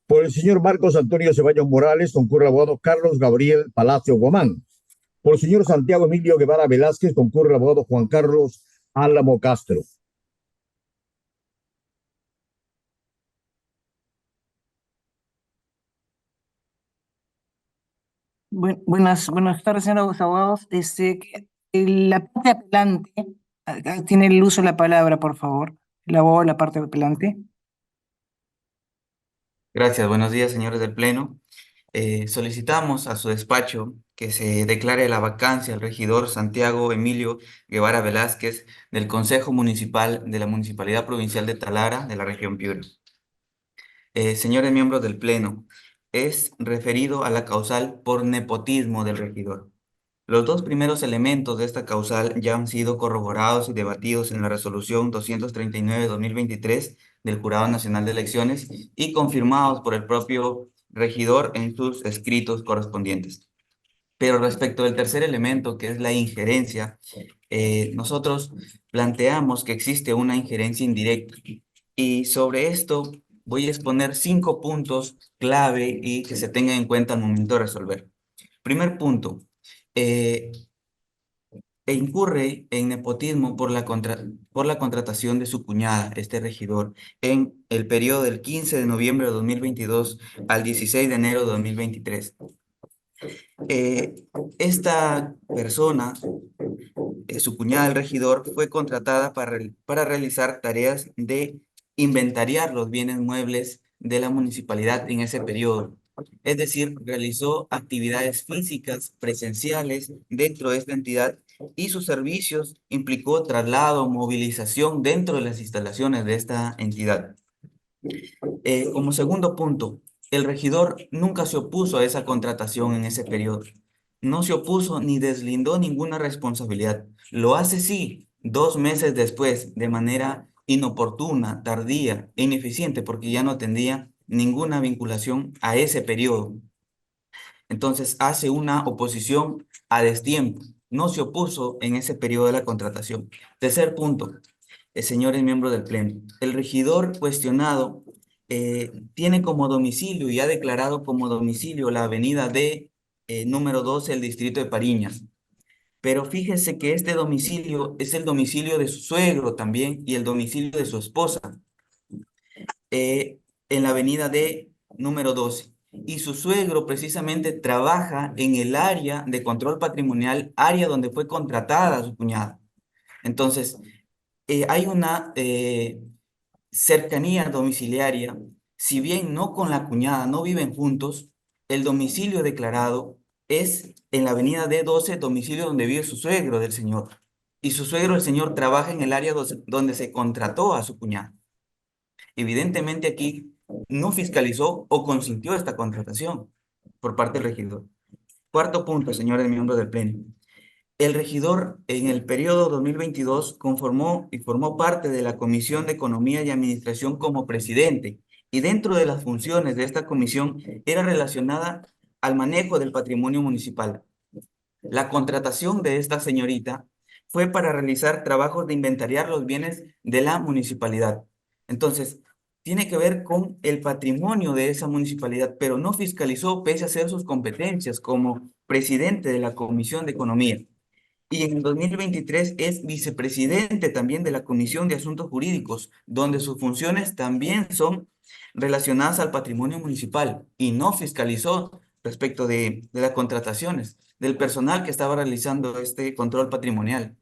Por el señor Marcos Antonio Ceballos Morales concurre el abogado Carlos Gabriel Palacio Guamán. Por el señor Santiago Emilio Guevara Velázquez concurre el abogado Juan Carlos Álamo Castro. Buenas tardes, señores abogados. La parte apelante, tiene el uso de la palabra, por favor. El abogado de la parte apelante. Gracias, buenos días, señores del Pleno. Solicitamos a su despacho que se declare la vacancia al regidor Santiago Emilio Guevara Velázquez del Consejo Municipal de la Municipalidad Provincial de Talara, de la región Piura. Señores miembros del Pleno, es referido a la causal por nepotismo del regidor. Los dos primeros elementos de esta causal ya han sido corroborados y debatidos en la resolución 239-2023 del Jurado Nacional de Elecciones y confirmados por el propio regidor en sus escritos correspondientes. Pero respecto del tercer elemento, que es la injerencia, nosotros planteamos que existe una injerencia indirecta. Y sobre esto voy a exponer 5 puntos clave y que se tengan en cuenta al momento de resolver. Primer punto, incurre en nepotismo por la contratación de su cuñada, este regidor, en el periodo del 15 de noviembre de 2022 al 16 de enero de 2023. Esta persona, su cuñada, el regidor, fue contratada para realizar tareas de inventariar los bienes muebles de la municipalidad en ese periodo. Es decir, realizó actividades físicas presenciales dentro de esta entidad y sus servicios implicó traslado, movilización dentro de las instalaciones de esta entidad. Como segundo punto, el regidor nunca se opuso a esa contratación en ese periodo. No se opuso ni deslindó ninguna responsabilidad. Lo hace sí 2 meses después, de manera inoportuna, tardía e ineficiente, porque ya no tendría ninguna vinculación a ese periodo. Entonces hace una oposición a destiempo. No se opuso en ese periodo de la contratación. Tercer punto, señores miembros del Pleno, el regidor cuestionado tiene como domicilio y ha declarado como domicilio la avenida D, número 12, el distrito de Pariñas. Pero fíjese que este domicilio es el domicilio de su suegro también y el domicilio de su esposa, en la avenida D, número 12. Y su suegro precisamente trabaja en el área de control patrimonial, área donde fue contratada su cuñada. Entonces, hay una cercanía domiciliaria, si bien no con la cuñada, no viven juntos, el domicilio declarado es en la avenida D12, domicilio donde vive su suegro del señor. Y su suegro, el señor, trabaja en el área donde se contrató a su cuñada. Evidentemente aquí no fiscalizó o consintió esta contratación por parte del regidor. Cuarto punto, señores miembros del Pleno. El regidor en el periodo 2022 conformó y formó parte de la Comisión de Economía y Administración como presidente, y dentro de las funciones de esta comisión era relacionada al manejo del patrimonio municipal. La contratación de esta señorita fue para realizar trabajos de inventariar los bienes de la municipalidad. Entonces, tiene que ver con el patrimonio de esa municipalidad, pero no fiscalizó pese a ser sus competencias como presidente de la Comisión de Economía. Y en el 2023 es vicepresidente también de la Comisión de Asuntos Jurídicos, donde sus funciones también son relacionadas al patrimonio municipal y no fiscalizó respecto de las contrataciones del personal que estaba realizando este control patrimonial.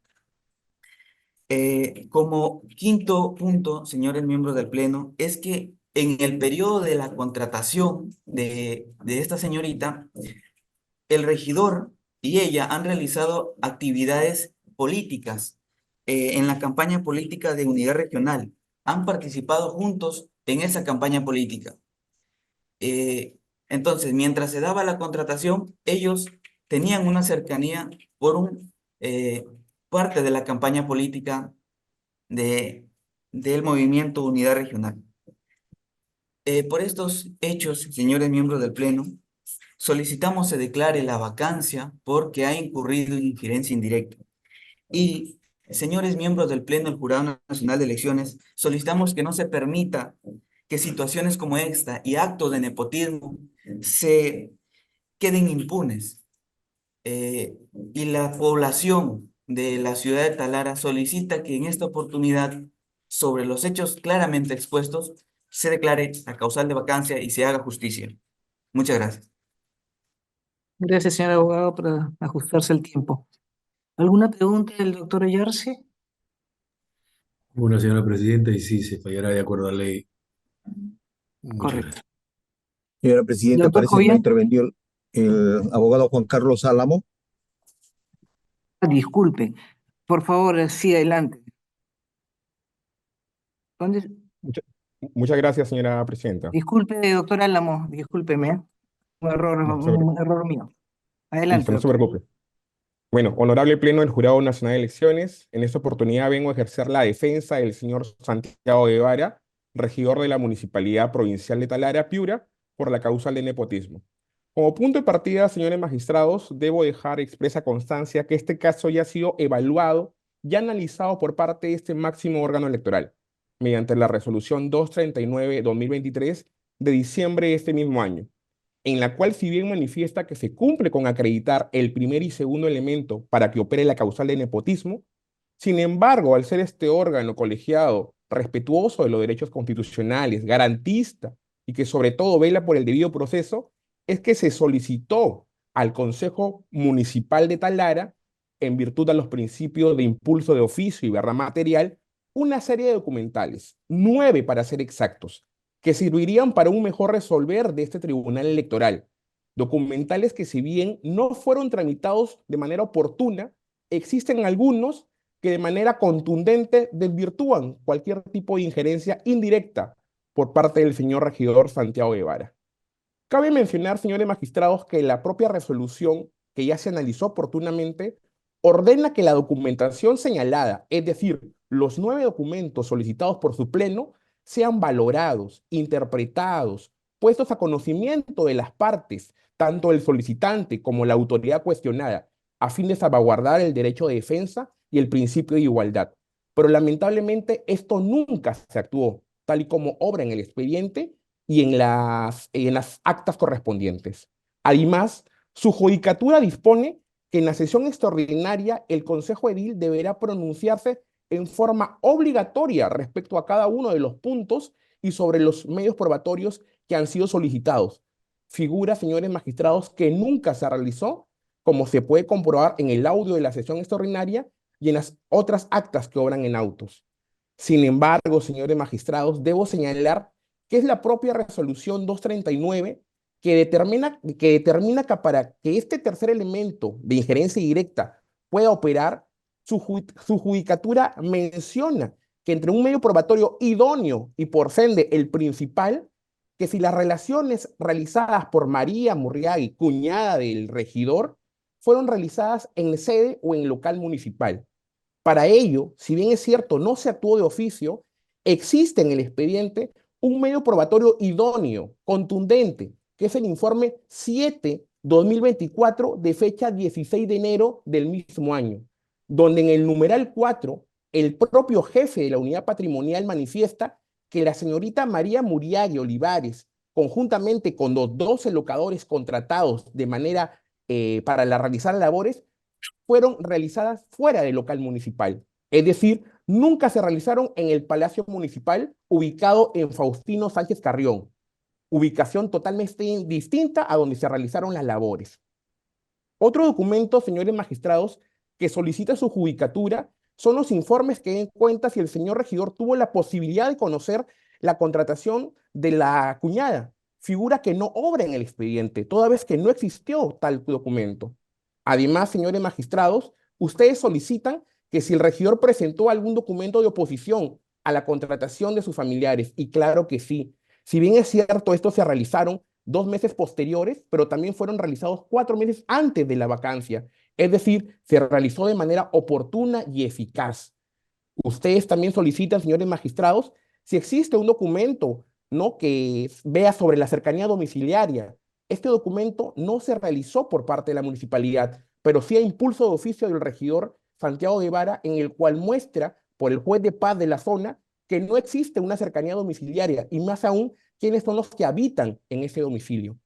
Como quinto punto, señores miembros del Pleno, es que en el periodo de la contratación de esta señorita, el regidor y ella han realizado actividades políticas en la campaña política de unidad regional. Han participado juntos en esa campaña política. Entonces, mientras se daba la contratación, ellos tenían una cercanía por parte de la campaña política del movimiento Unidad Regional. Por estos hechos, señores miembros del Pleno, solicitamos se declare la vacancia porque ha incurrido en injerencia indirecta. Y, señores miembros del Pleno del Jurado Nacional de Elecciones, solicitamos que no se permita que situaciones como esta y actos de nepotismo se queden impunes. Y la población de la ciudad de Talara solicita que en esta oportunidad, sobre los hechos claramente expuestos, se declare la causal de vacancia y se haga justicia. Muchas gracias. Gracias, señor abogado, por ajustarse el tiempo. ¿Alguna pregunta del doctor Oyarse? Bueno, señora presidenta, y sí, se fallará de acuerdo a ley. Muchas Correcto. gracias. Señora presidenta, Doctor parece que no ha Jovian, intervenido el abogado Juan Carlos Álamo. disculpe. Por favor, sí, adelante. ¿Dónde? Muchas gracias, señora presidenta. Disculpe, doctor Álamo, discúlpeme. No se, Un error mío. Adelante, listo, no se doctor. preocupe. Bueno, honorable Pleno del Jurado Nacional de Elecciones, en esta oportunidad vengo a ejercer la defensa del señor Santiago Guevara, regidor de la Municipalidad Provincial de Talara, Piura, por la causa del nepotismo. Como punto de partida, señores magistrados, debo dejar expresa constancia que este caso ya ha sido evaluado y analizado por parte de este máximo órgano electoral, mediante la resolución 239/2023 de diciembre de este mismo año, en la cual si bien manifiesta que se cumple con acreditar el primer y segundo elemento para que opere la causal de nepotismo, sin embargo, al ser este órgano colegiado respetuoso de los derechos constitucionales, garantista y que sobre todo vela por el debido proceso, es que se solicitó al Consejo Municipal de Talara, en virtud de los principios de impulso de oficio y verdad material, una serie de documentales, 9 para ser exactos, que servirían para un mejor resolver de este tribunal electoral. Documentales que si bien no fueron tramitados de manera oportuna, existen algunos que de manera contundente desvirtúan cualquier tipo de injerencia indirecta por parte del señor regidor Santiago Guevara. Cabe mencionar, señores magistrados, que la propia resolución, que ya se analizó oportunamente, ordena que la documentación señalada, es decir, los 9 documentos solicitados por su pleno, sean valorados, interpretados, puestos a conocimiento de las partes, tanto el solicitante como la autoridad cuestionada, a fin de salvaguardar el derecho de defensa y el principio de igualdad. Pero lamentablemente esto nunca se actuó, tal y como obra en el expediente y en las actas correspondientes. Además, su judicatura dispone que en la sesión extraordinaria el Consejo Edil deberá pronunciarse en forma obligatoria respecto a cada uno de los puntos y sobre los medios probatorios que han sido solicitados. Figura, señores magistrados, que nunca se realizó, como se puede comprobar en el audio de la sesión extraordinaria y en las otras actas que obran en autos. Sin embargo, señores magistrados, debo señalar que es la propia resolución 239 que determina que para que este tercer elemento de injerencia directa pueda operar, su judicatura menciona que entre un medio probatorio idóneo y por ende el principal, que si las relaciones realizadas por María Murriagui, cuñada del regidor, fueron realizadas en sede o en local municipal. Para ello, si bien es cierto, no se actuó de oficio, existe en el expediente un medio probatorio idóneo, contundente, que es el informe 7/2024 de fecha 16 de enero del mismo año, donde en el numeral 4, el propio jefe de la unidad patrimonial manifiesta que la señorita María Murriagui Olivares, conjuntamente con los 12 locadores contratados de manera para realizar labores, fueron realizadas fuera del local municipal. Es decir, nunca se realizaron en el Palacio Municipal ubicado en Faustino Sánchez Carrión, ubicación totalmente distinta a donde se realizaron las labores. Otro documento, señores magistrados, que solicita su judicatura son los informes que den cuenta si el señor regidor tuvo la posibilidad de conocer la contratación de la cuñada, figura que no obra en el expediente, toda vez que no existió tal documento. Además, señores magistrados, ustedes solicitan que si el regidor presentó algún documento de oposición a la contratación de sus familiares, y claro que sí. Si bien es cierto, estos se realizaron 2 meses posteriores, pero también fueron realizados 4 meses antes de la vacancia. Es decir, se realizó de manera oportuna y eficaz. Ustedes también solicitan, señores magistrados, si existe un documento ¿no? que vea sobre la cercanía domiciliaria. Este documento no se realizó por parte de la municipalidad, pero sí a impulso de oficio del regidor Santiago Guevara, en el cual muestra por el juez de paz de la zona que no existe una cercanía domiciliaria, y más aún, quiénes son los que habitan en ese domicilio.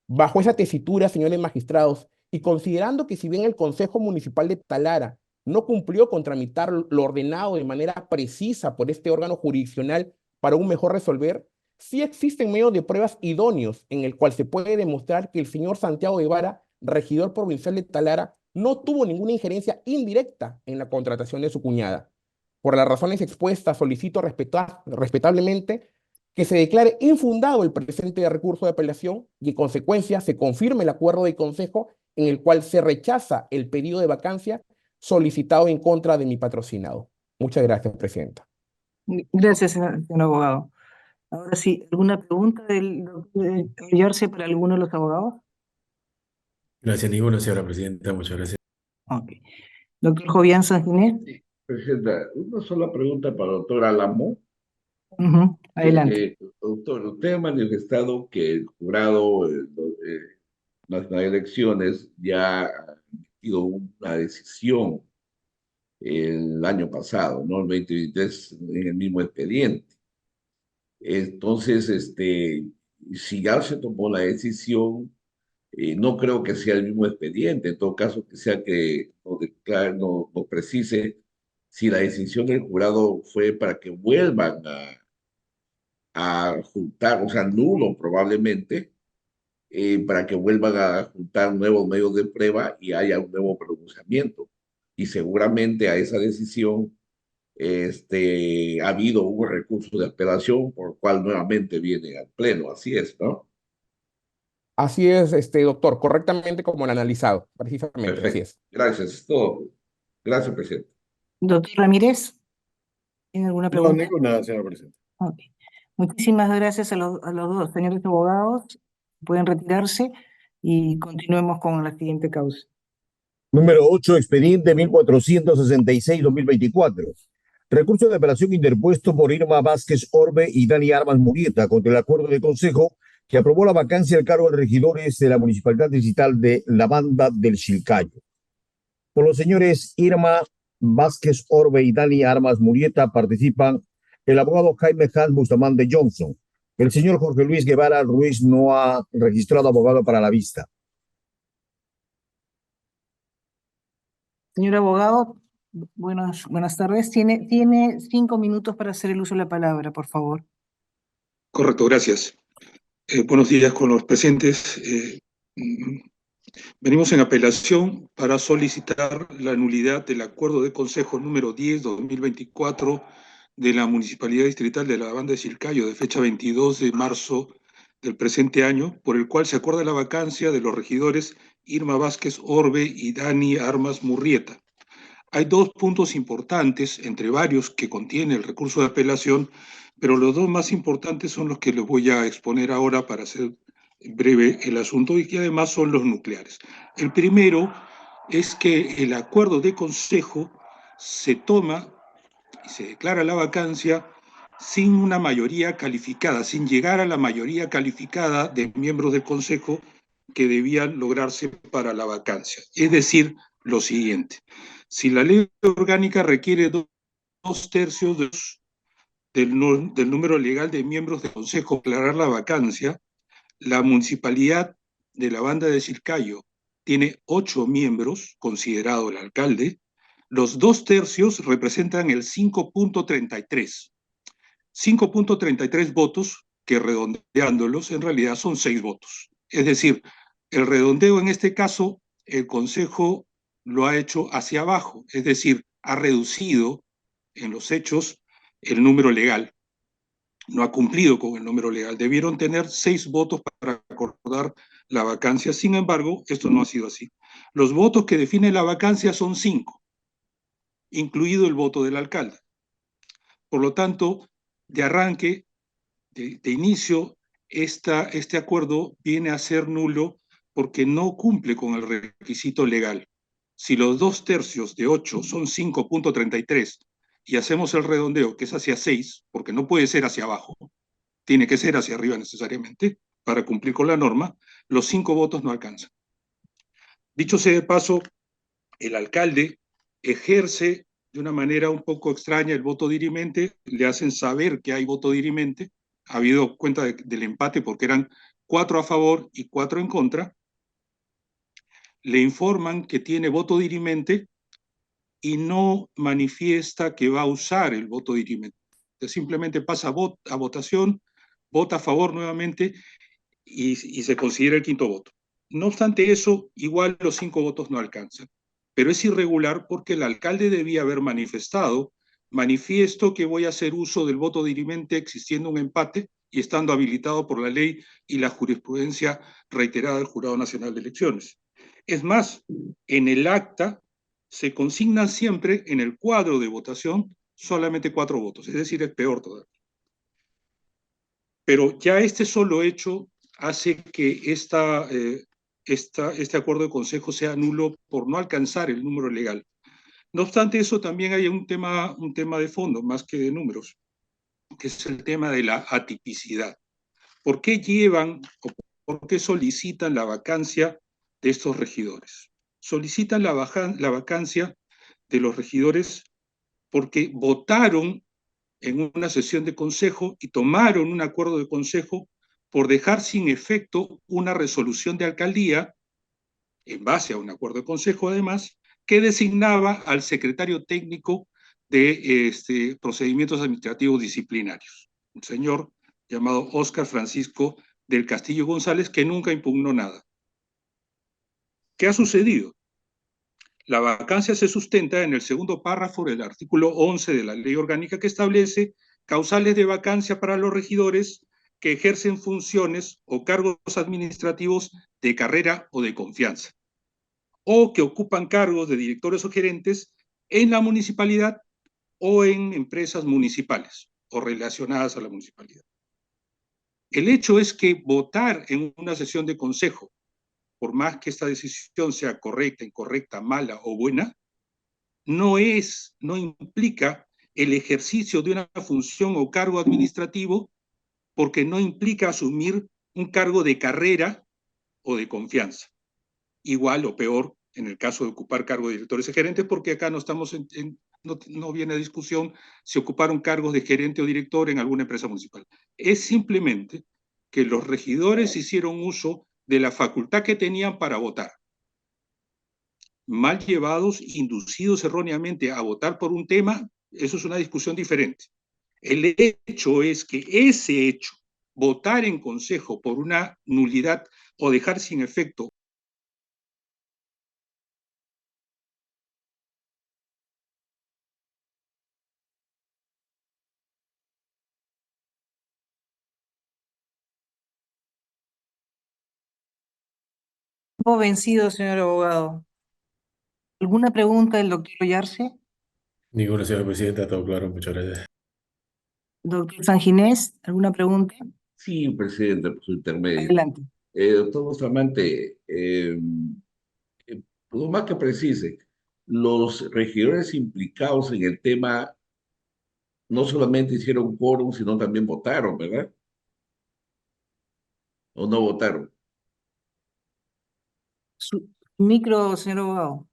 Bajo esa tesitura, señores magistrados, y considerando que si bien el Consejo Municipal de Talara no cumplió con tramitar lo ordenado de manera precisa por este órgano jurisdiccional para un mejor resolver, sí existen medios de pruebas idóneos en el cual se puede demostrar que el señor Santiago Guevara, regidor provincial de Talara, no tuvo ninguna injerencia indirecta en la contratación de su cuñada. Por las razones expuestas, solicito respetablemente que se declare infundado el presente recurso de apelación y en consecuencia se confirme el acuerdo de consejo en el cual se rechaza el pedido de vacancia solicitado en contra de mi patrocinado. Muchas gracias, presidenta. Gracias, señor abogado. Ahora sí, ¿alguna pregunta del doctor Yarse para alguno de los abogados? Gracias, ninguna, señora presidenta. Muchas gracias. Ok. Doctor Jovian Sanginés. Sí, presidenta, una sola pregunta para el doctor Álamo. Adelante. Doctor, usted ha manifestado que el Jurado Nacional de Elecciones ya ha emitido una decisión el año pasado, ¿no? El 2023, en el mismo expediente. Entonces, si ya se tomó la decisión, no creo que sea el mismo expediente. En todo caso, que sea que nos precise si la decisión del jurado fue para que vuelvan a juntar, o sea, nulo probablemente, para que vuelvan a juntar nuevos medios de prueba y haya un nuevo pronunciamiento. Y seguramente a esa decisión ha habido un recurso de apelación por el cual nuevamente viene al Pleno. Así es, ¿no? Así es, doctor, correctamente como lo han analizado, precisamente, así Perfecto. es. Gracias, es todo. Gracias, presidente. Doctor Ramírez, ¿tiene alguna No, pregunta? ninguna, señora presidenta. Ok. Muchísimas gracias a los dos señores abogados. Pueden retirarse y continuemos con la siguiente causa. Número 8, expediente 1466-2024. Recurso de apelación interpuesto por Irma Vázquez Orbe y Dani Armas Murieta contra el acuerdo de consejo que aprobó la vacancia del cargo de regidores de la Municipalidad Distrital de la Banda del Chilcayo. Por los señores Irma Vázquez Orbe y Dani Armas Murieta participan el abogado Jaime Hans Bustamante de Johnson. El señor Jorge Luis Guevara Ruiz no ha registrado abogado para la vista. Señor abogado, buenas tardes. Tiene 5 minutos para hacer el uso de la palabra, por favor. Correcto, gracias. Buenos días con los presentes. Venimos en apelación para solicitar la nulidad del acuerdo de consejo número 10/2024 de la Municipalidad Distrital de la Banda de Chilcayo, de fecha 22 de marzo del presente año, por el cual se acuerda la vacancia de los regidores Irma Vázquez Orbe y Dani Armas Murrieta. Hay dos puntos importantes, entre varios, que contiene el recurso de apelación, pero los dos más importantes son los que les voy a exponer ahora para hacer breve el asunto y que además son los nucleares. El primero es que el acuerdo de consejo se toma y se declara la vacancia sin una mayoría calificada, sin llegar a la mayoría calificada de miembros del consejo que debían lograrse para la vacancia. Es decir, lo siguiente: si la ley orgánica requiere 2/3 del número legal de miembros del consejo para declarar la vacancia, la municipalidad de la Banda de Chilcayo tiene 8 miembros, considerado el alcalde. Los 2/3 representan el 5.33. 5.33 votos que, redondeándolos, en realidad son 6 votos. Es decir, el redondeo en este caso, el Consejo lo ha hecho hacia abajo, es decir, ha reducido en los hechos el número legal. No ha cumplido con el número legal. Debieron tener 6 votos para acordar la vacancia. Sin embargo, esto no ha sido así. Los votos que definen la vacancia son 5, incluido el voto del alcalde. Por lo tanto, de arranque, de inicio, este acuerdo viene a ser nulo porque no cumple con el requisito legal. Si los 2/3 de 8 son 5.33 y hacemos el redondeo, que es hacia 6, porque no puede ser hacia abajo, tiene que ser hacia arriba necesariamente para cumplir con la norma, los 5 votos no alcanzan. Dicho sea de paso, el alcalde ejerce de una manera un poco extraña el voto dirimente, le hacen saber que hay voto dirimente, ha habido cuenta del empate porque eran 4 a favor y 4 en contra, le informan que tiene voto dirimente y no manifiesta que va a usar el voto dirimente. Simplemente pasa a votación, vota a favor nuevamente y se considera el quinto voto. No obstante eso, igual los 5 votos no alcanzan. Pero es irregular porque el alcalde debía haber manifiesto que voy a hacer uso del voto dirimente existiendo un empate y estando habilitado por la ley y la jurisprudencia reiterada del Jurado Nacional de Elecciones. Es más, en el acta se consignan siempre en el cuadro de votación solamente 4 votos, es decir, es peor todavía. Pero ya este solo hecho hace que este acuerdo de consejo sea nulo por no alcanzar el número legal. No obstante eso, también hay un tema de fondo, más que de números, que es el tema de la atipicidad. ¿Por qué llevan o por qué solicitan la vacancia de estos regidores? Solicitan la vacancia de los regidores porque votaron en una sesión de consejo y tomaron un acuerdo de consejo por dejar sin efecto una resolución de alcaldía, en base a un acuerdo de consejo además, que designaba al secretario técnico de procedimientos administrativos disciplinarios, un señor llamado Óscar Francisco del Castillo González, que nunca impugnó nada. ¿Qué ha sucedido? La vacancia se sustenta en el segundo párrafo del artículo 11 de la ley orgánica que establece causales de vacancia para los regidores que ejercen funciones o cargos administrativos de carrera o de confianza, o que ocupan cargos de directores o gerentes en la municipalidad o en empresas municipales o relacionadas a la municipalidad. El hecho es que votar en una sesión de consejo, por más que esta decisión sea correcta, incorrecta, mala o buena, no implica el ejercicio de una función o cargo administrativo porque no implica asumir un cargo de carrera o de confianza. Igual o peor en el caso de ocupar cargos de directores y gerentes, porque acá no estamos no viene a discusión si ocuparon cargos de gerente o director en alguna empresa municipal. Es simplemente que los regidores hicieron uso de la facultad que tenían para votar, mal llevados, inducidos erróneamente a votar por un tema, eso es una discusión diferente. El hecho es que ese hecho, votar en consejo por una nulidad o dejar sin efecto Tiempo vencido, señor abogado. ¿Alguna pregunta del doctor Ollarse? Ninguna, señora presidenta, todo claro, muchas gracias. Doctor Sanginés, ¿alguna pregunta? Sí, presidente, por su intermedio. Adelante. Doctor Bustamante, lo más que precise, los regidores implicados en el tema no solamente hicieron quórum, sino también votaron, ¿verdad? ¿O no votaron? Su micro, señor abogado.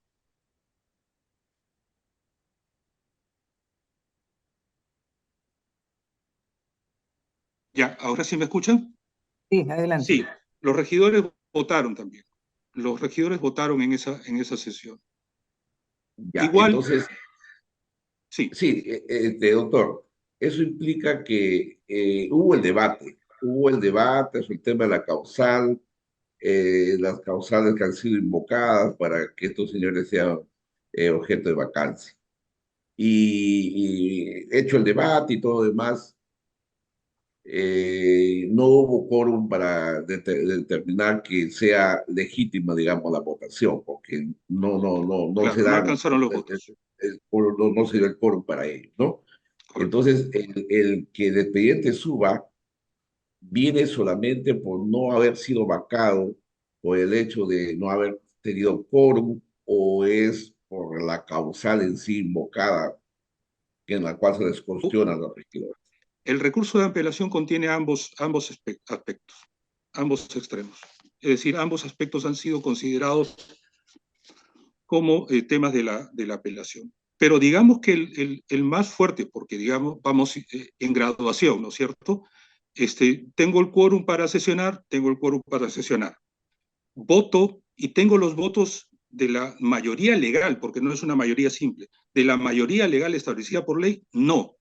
Ya, ¿ahora sí me escuchan? Sí, adelante. Sí, los regidores votaron también. Los regidores votaron en esa sesión. Ya, Igual, entonces, sí, sí, doctor, eso implica que hubo el debate sobre el tema de la causal, las causales que han sido invocadas para que estos señores sean objeto de vacancia. Y hecho el debate y todo lo demás, no hubo quórum para determinar que sea legítima, digamos, la votación, porque no claro, se no dan, alcanzaron los votos. no se dio el quórum para ello, ¿no? Correcto. Entonces, el que el expediente suba viene solamente por no haber sido vacado, por el hecho de no haber tenido quórum, o es por la causal en sí invocada, en la cual se les cuestiona a los regidores. El recurso de apelación contiene ambos aspectos, ambos extremos. Es decir, ambos aspectos han sido considerados como temas de la apelación. Pero digamos que el más fuerte, porque digamos, vamos en graduación, ¿no es cierto? Tengo el quórum para sesionar, voto y tengo los votos de la mayoría legal, porque no es una mayoría simple, de la mayoría legal establecida por ley, no.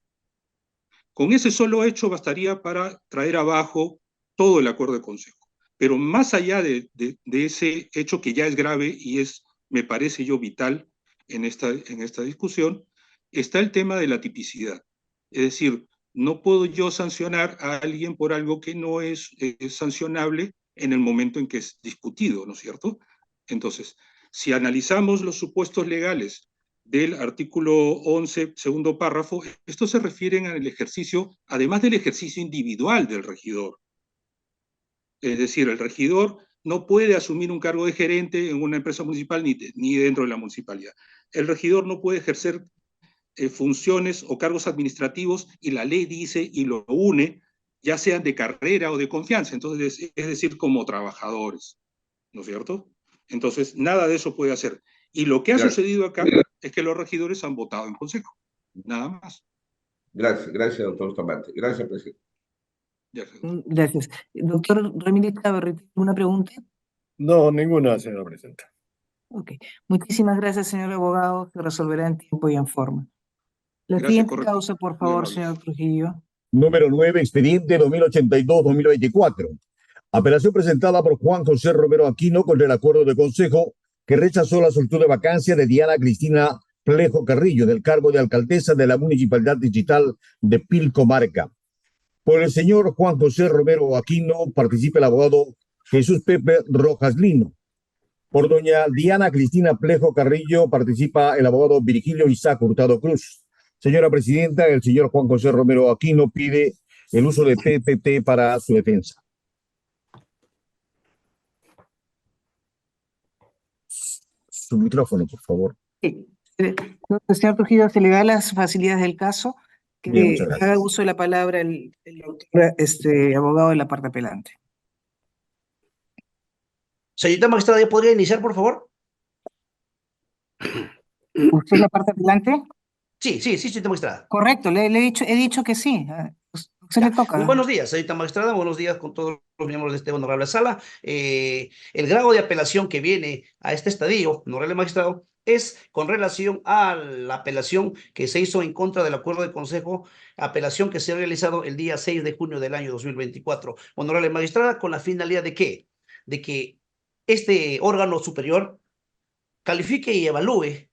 Con ese solo hecho bastaría para traer abajo todo el acuerdo de consejo. Pero más allá de ese hecho que ya es grave y es, me parece yo, vital en esta discusión, está el tema de la tipicidad. Es decir, no puedo yo sancionar a alguien por algo que no es sancionable en el momento en que es discutido, ¿no es cierto? Entonces, si analizamos los supuestos legales del artículo 11, segundo párrafo, estos se refieren al ejercicio, además del ejercicio individual del regidor. Es decir, el regidor no puede asumir un cargo de gerente en una empresa municipal ni dentro de la municipalidad. El regidor no puede ejercer funciones o cargos administrativos y la ley dice y lo une, ya sean de carrera o de confianza, entonces es decir, como trabajadores, ¿no es cierto? Entonces, nada de eso puede hacer. Y lo que ha sucedido acá es que los regidores han votado en consejo, nada más. Gracias, doctor Bustamante. Gracias, presidente. Gracias. Doctor Ramírez Chavarri, ¿una pregunta? No, ninguna, señora presidenta. Ok. Muchísimas gracias, señor abogado. Se resolverá en tiempo y en forma. La Gracias, siguiente correcto. causa, por Muy favor, amable. señor Trujillo. Número 9, expediente 2082-2024. Apelación presentada por Juan José Romero Aquino contra el acuerdo de consejo que rechazó la solicitud de vacancia de Diana Cristina Plejo Carrillo del cargo de alcaldesa de la Municipalidad Distrital de Pilcomarca. Por el señor Juan José Romero Aquino participa el abogado Jesús Pepe Rojas Lino. Por doña Diana Cristina Plejo Carrillo participa el abogado Virgilio Isaac Hurtado Cruz. Señora presidenta, el señor Juan José Romero Aquino pide el uso de PPT para su defensa. Su micrófono, por favor. Sí. Señor Trujillo, se le da las facilidades del caso que Bien, muchas gracias. haga uso de la palabra el doctor, abogado de la parte apelante. Señorita magistrada, ¿ya podría iniciar, por favor? ¿Usted es la parte apelante? Sí, señorita magistrada. Correcto, he dicho que sí. Usted le toca. Muy buenos días, señorita magistrada, buenos días con todos los miembros de esta honorable sala. El grado de apelación que viene a este estadio, honorable magistrado, es con relación a la apelación que se hizo en contra del acuerdo de consejo, apelación que se ha realizado el día 6 de junio del año 2024. Honorable magistrada, con la finalidad de ¿qué? De que este órgano superior califique y evalúe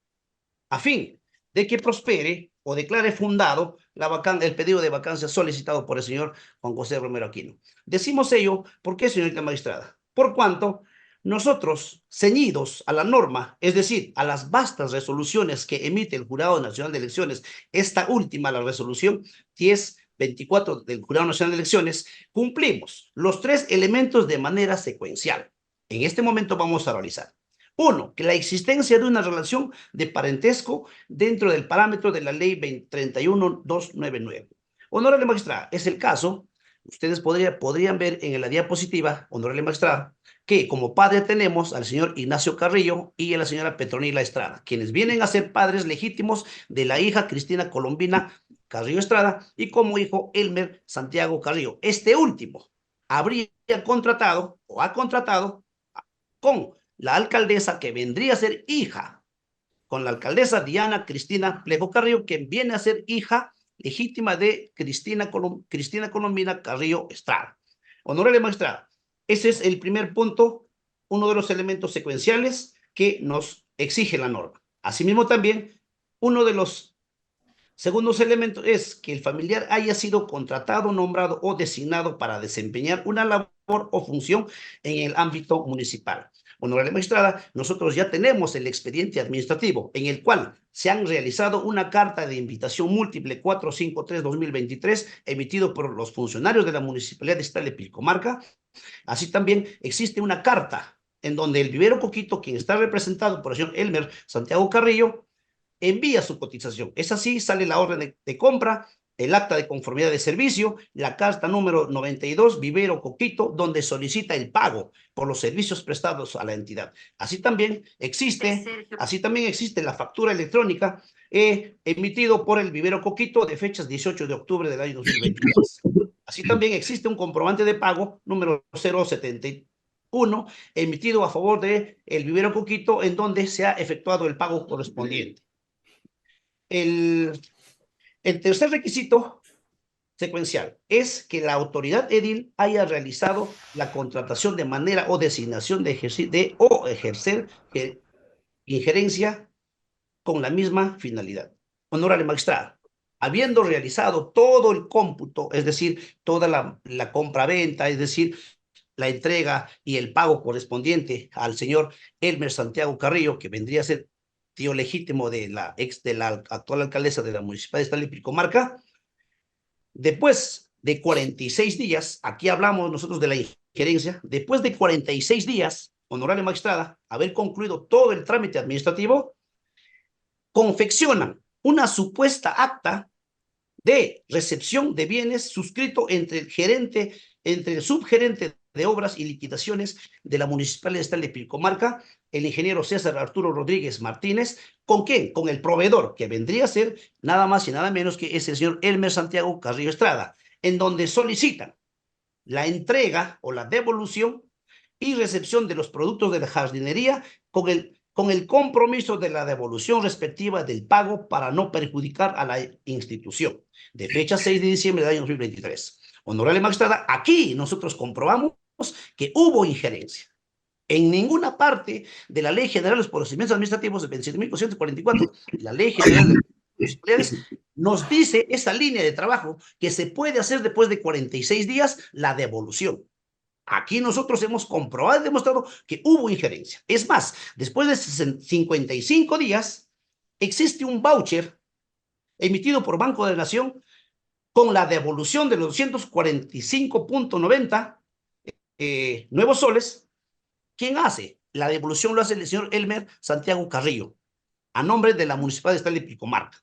a fin de que prospere o declare fundado el pedido de vacancia solicitado por el señor Juan José Romero Aquino. Decimos ello, ¿por qué, señorita magistrada? Por cuanto nosotros, ceñidos a la norma, es decir, a las vastas resoluciones que emite el Jurado Nacional de Elecciones, esta última, la resolución 1024 del Jurado Nacional de Elecciones, cumplimos los tres elementos de manera secuencial. En este momento vamos a realizar. Uno, que la existencia de una relación de parentesco dentro del parámetro de la ley 31299. Honorable magistrada, es el caso, ustedes podrían ver en la diapositiva, honorable magistrada, que como padre tenemos al señor Ignacio Carrillo y a la señora Petronila Estrada, quienes vienen a ser padres legítimos de la hija Cristina Colombina Carrillo Estrada y como hijo Elmer Santiago Carrillo. Este último habría contratado o ha contratado con la alcaldesa que vendría a ser hija, con la alcaldesa Diana Cristina Plejo Carrillo, que viene a ser hija legítima de Cristina Colombina Carrillo Estrada. Honorable magistrada, ese es el primer punto, uno de los elementos secuenciales que nos exige la norma. Asimismo también, uno de los segundos elementos es que el familiar haya sido contratado, nombrado o designado para desempeñar una labor o función en el ámbito municipal. Honorable magistrada, nosotros ya tenemos el expediente administrativo en el cual se han realizado una carta de invitación múltiple 453-2023 emitido por los funcionarios de la Municipalidad Distrital de Pilcomarca. Así también existe una carta en donde el vivero Coquito, quien está representado por el señor Elmer Santiago Carrillo, envía su cotización. Es así, sale la orden de compra el acta de conformidad de servicio, la carta número 92, Vivero Coquito, donde solicita el pago por los servicios prestados a la entidad. Así también existe la factura electrónica emitido por el Vivero Coquito de fechas 18 de octubre del año 2023. Así también existe un comprobante de pago número 071 emitido a favor de el Vivero Coquito, en donde se ha efectuado el pago correspondiente. El tercer requisito secuencial es que la autoridad edil haya realizado la contratación de manera o designación de ejercer injerencia con la misma finalidad. Honorable magistrado, habiendo realizado todo el cómputo, es decir, toda la compra-venta, es decir, la entrega y el pago correspondiente al señor Elmer Santiago Carrillo, que vendría a ser tío legítimo de la actual alcaldesa de la Municipalidad de Estado y Pilcomarca, después de 46 días, aquí hablamos nosotros de la injerencia, después de 46 días, honorable magistrada, haber concluido todo el trámite administrativo, confeccionan una supuesta acta de recepción de bienes suscrito entre el subgerente de obras y liquidaciones de la Municipalidad Estatal de Pilcomarca, el ingeniero César Arturo Rodríguez Martínez. ¿Con quién? Con el proveedor, que vendría a ser nada más y nada menos que es el señor Elmer Santiago Carrillo Estrada, en donde solicitan la entrega o la devolución y recepción de los productos de la jardinería con el compromiso de la devolución respectiva del pago para no perjudicar a la institución, de fecha 6 de diciembre del año 2023. Honorable magistrada, aquí nosotros comprobamos que hubo injerencia. En ninguna parte de la Ley General de los Procedimientos Administrativos de 27.444, la Ley General de las Municipalidades, nos dice esa línea de trabajo que se puede hacer después de 46 días la devolución. Aquí nosotros hemos comprobado y demostrado que hubo injerencia. Es más, después de 55 días, existe un voucher emitido por Banco de la Nación con la devolución de los 245.90 nuevos soles. ¿Quién hace? La devolución lo hace el señor Elmer Santiago Carrillo, a nombre de la Municipalidad Estatal de Pilcomarca.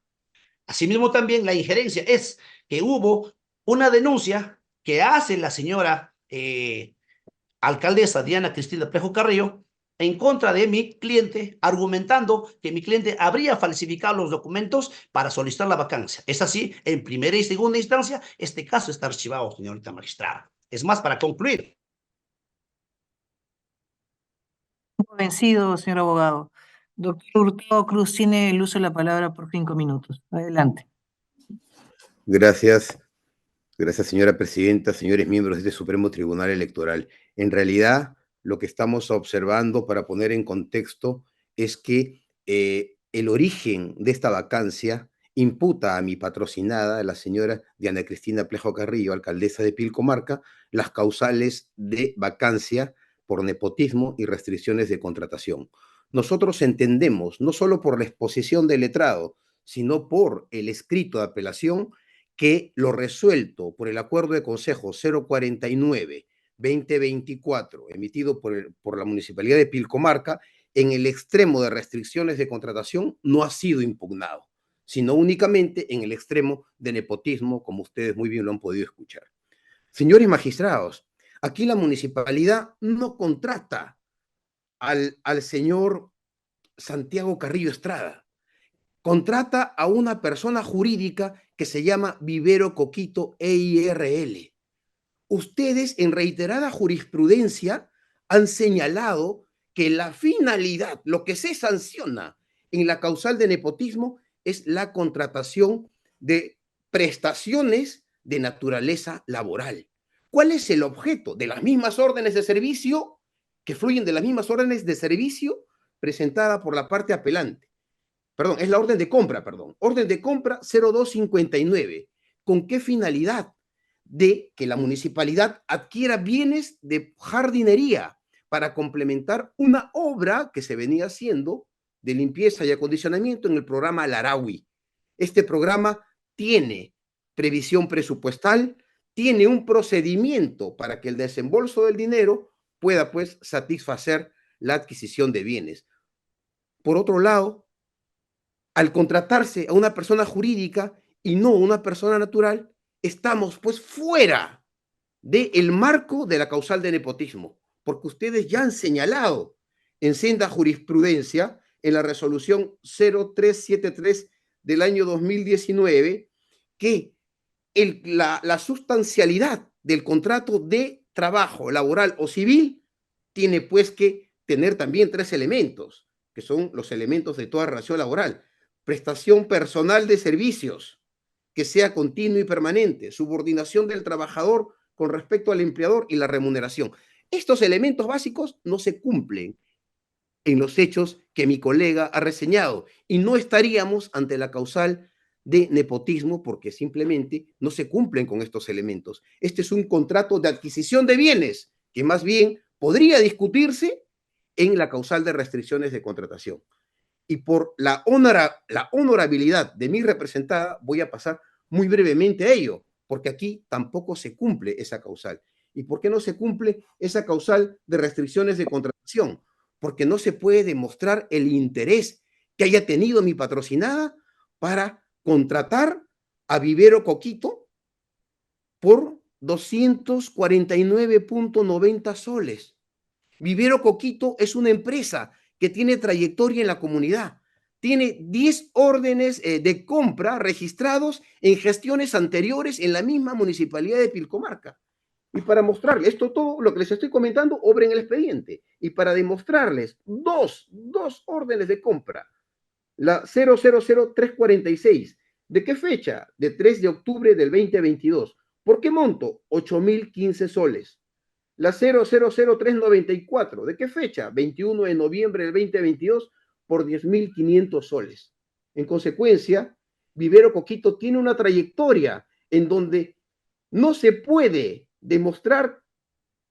Asimismo, también la injerencia es que hubo una denuncia que hace la señora alcaldesa Diana Cristina Plejo Carrillo en contra de mi cliente, argumentando que mi cliente habría falsificado los documentos para solicitar la vacancia. Es así, en primera y segunda instancia, este caso está archivado, señorita magistrada. Es más, para concluir. Convencido, señor abogado. Doctor Hurtado Cruz tiene el uso de la palabra por 5 minutos. Adelante. Gracias. Gracias, señora presidenta, señores miembros de este Supremo Tribunal Electoral. En realidad, lo que estamos observando, para poner en contexto, es que el origen de esta vacancia imputa a mi patrocinada, la señora Diana Cristina Plejo Carrillo, alcaldesa de Pilcomarca, las causales de vacancia por nepotismo y restricciones de contratación. Nosotros entendemos, no solo por la exposición del letrado, sino por el escrito de apelación, que lo resuelto por el Acuerdo de Consejo 049-2024, emitido por la Municipalidad de Pilcomarca, en el extremo de restricciones de contratación, no ha sido impugnado, sino únicamente en el extremo de nepotismo, como ustedes muy bien lo han podido escuchar. Señores magistrados, aquí la municipalidad no contrata al señor Santiago Carrillo Estrada, contrata a una persona jurídica que se llama Vivero Coquito EIRL. Ustedes en reiterada jurisprudencia han señalado que la finalidad, lo que se sanciona en la causal de nepotismo, es la contratación de prestaciones de naturaleza laboral. ¿Cuál es el objeto de las mismas órdenes de servicio, que fluyen de las mismas órdenes de servicio presentada por la parte apelante? Perdón, es la orden de compra, orden de compra 0259. ¿Con qué finalidad? De que la municipalidad adquiera bienes de jardinería para complementar una obra que se venía haciendo de limpieza y acondicionamiento en el programa Larawi. Este programa tiene previsión presupuestal, tiene un procedimiento para que el desembolso del dinero pueda, pues, satisfacer la adquisición de bienes. Por otro lado, al contratarse a una persona jurídica, y no una persona natural, estamos pues fuera del marco de la causal de nepotismo, porque ustedes ya han señalado en senda jurisprudencia, en la resolución 0373 del año 2019, que la sustancialidad del contrato de trabajo laboral o civil tiene pues que tener también tres elementos, que son los elementos de toda relación laboral: prestación personal de servicios, que sea continuo y permanente, subordinación del trabajador con respecto al empleador y la remuneración. Estos elementos básicos no se cumplen en los hechos que mi colega ha reseñado y no estaríamos ante la causal de nepotismo porque simplemente no se cumplen con estos elementos. Este es un contrato de adquisición de bienes que más bien podría discutirse en la causal de restricciones de contratación. Y por la honorabilidad de mi representada voy a pasar muy brevemente a ello, porque aquí tampoco se cumple esa causal. ¿Y por qué no se cumple esa causal de restricciones de contratación? Porque no se puede demostrar el interés que haya tenido mi patrocinada para contratar a Vivero Coquito por 249.90 soles. Vivero Coquito es una empresa que tiene trayectoria en la comunidad. Tiene 10 órdenes de compra registrados en gestiones anteriores en la misma municipalidad de Pilcomarca. Y para mostrarles esto todo, lo que les estoy comentando, obra en el expediente. Y para demostrarles dos órdenes de compra, la 000346, ¿de qué fecha? De 3 de octubre del 2022. ¿Por qué monto? 8.015 soles. La 000394, ¿de qué fecha? 21 de noviembre del 2022 por 10.500 soles. En consecuencia, Vivero Coquito tiene una trayectoria en donde no se puede demostrar,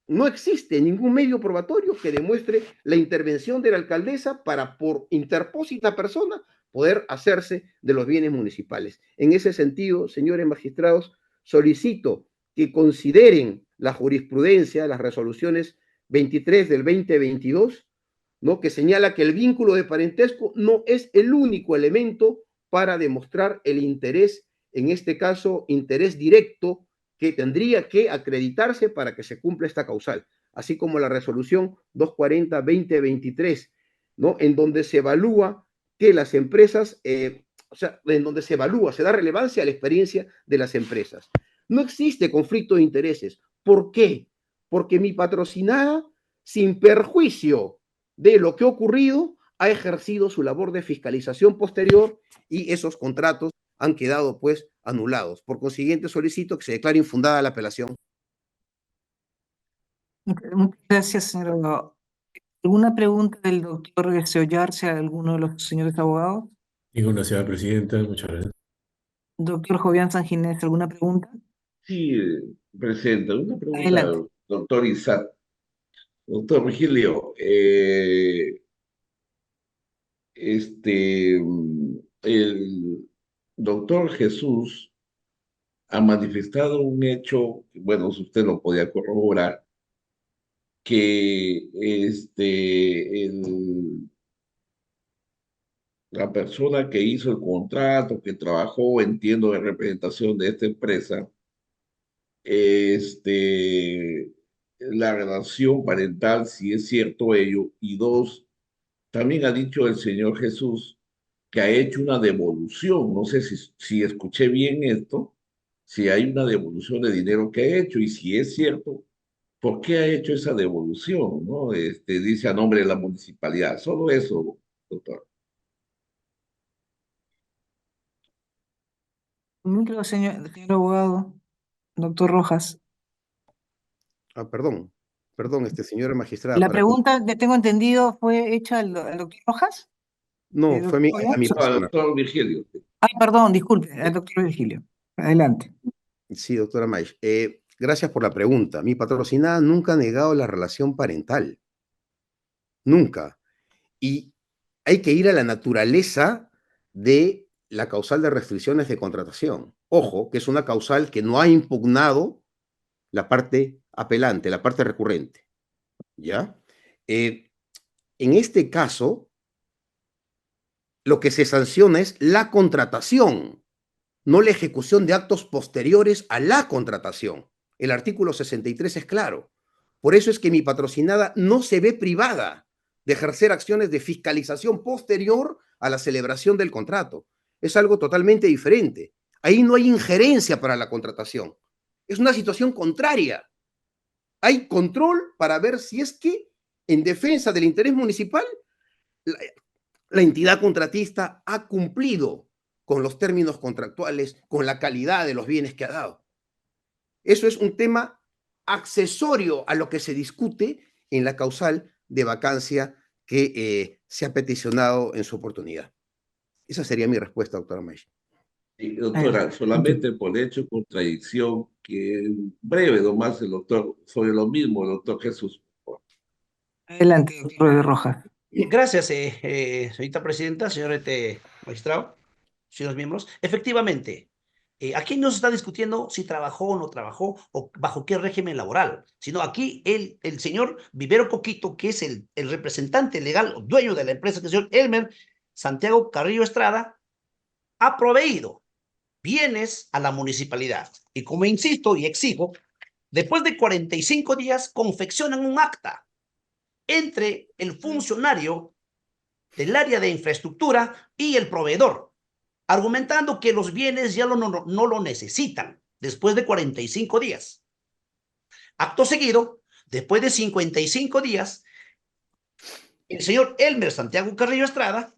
no existe ningún medio probatorio que demuestre la intervención de la alcaldesa para, por interpósita persona, poder hacerse de los bienes municipales. En ese sentido, señores magistrados, solicito que consideren la jurisprudencia, las resoluciones 23 del 2022, ¿no?, que señala que el vínculo de parentesco no es el único elemento para demostrar el interés, en este caso, interés directo, que tendría que acreditarse para que se cumpla esta causal, así como la resolución 240-2023, ¿no?, en donde se evalúa que las empresas, en donde se evalúa, se da relevancia a la experiencia de las empresas. No existe conflicto de intereses. ¿Por qué? Porque mi patrocinada, sin perjuicio de lo que ha ocurrido, ha ejercido su labor de fiscalización posterior y esos contratos han quedado pues anulados. Por consiguiente, solicito que se declare infundada la apelación. Muchas gracias, señor abogado. ¿Alguna pregunta del doctor Seollarse a alguno de los señores abogados? Ninguna, señora presidenta, muchas gracias. Doctor Jovián Sanginés, ¿alguna pregunta? Sí, Presidenta, una pregunta, Adelante. doctor Isaac. Doctor Virgilio, el doctor Jesús ha manifestado un hecho, bueno, si usted lo podía corroborar, que la persona que hizo el contrato, que trabajó, entiendo, en representación de esta empresa, la relación parental, si es cierto ello, y dos, también ha dicho el Señor Jesús que ha hecho una devolución. No sé si escuché bien esto, si hay una devolución de dinero que ha hecho, y si es cierto, ¿por qué ha hecho esa devolución? ¿No? Dice a nombre de la municipalidad. Solo eso, doctor. Micro, señor abogado, doctor Rojas. Perdón, señora magistrada. La pregunta, que tengo entendido, fue hecha al doctor Rojas. No, fue a mi No, persona. doctor Virgilio. Perdón, disculpe, al doctor Virgilio. Adelante. Sí, doctora Maish. Gracias por la pregunta. Mi patrocinada nunca ha negado la relación parental. Nunca. Y hay que ir a la naturaleza de la causal de restricciones de contratación. Ojo, que es una causal que no ha impugnado la parte apelante, la parte recurrente. ¿Ya? En este caso, lo que se sanciona es la contratación, no la ejecución de actos posteriores a la contratación. El artículo 63 es claro. Por eso es que mi patrocinada no se ve privada de ejercer acciones de fiscalización posterior a la celebración del contrato. Es algo totalmente diferente. Ahí no hay injerencia para la contratación. Es una situación contraria. Hay control para ver si es que, en defensa del interés municipal, la entidad contratista ha cumplido con los términos contractuales, con la calidad de los bienes que ha dado. Eso es un tema accesorio a lo que se discute en la causal de vacancia que se ha peticionado en su oportunidad. Esa sería mi respuesta, doctora May. Sí, doctora, solamente por hecho de contradicción, que en breve nomás el doctor, sobre lo mismo, el doctor Jesús. Adelante, doctor Rojas. Gracias, señorita presidenta, señor magistrado, señores miembros. Efectivamente, aquí no se está discutiendo si trabajó o no trabajó o bajo qué régimen laboral, sino aquí el señor Vivero Coquito, que es el representante legal o dueño de la empresa, que es el señor Elmer Santiago Carrillo Estrada, ha proveído bienes a la municipalidad. Y como insisto y exijo, después de 45 días confeccionan un acta entre el funcionario del área de infraestructura y el proveedor, argumentando que los bienes ya no lo necesitan después de 45 días. Acto seguido, después de 55 días, el señor Elmer Santiago Carrillo Estrada,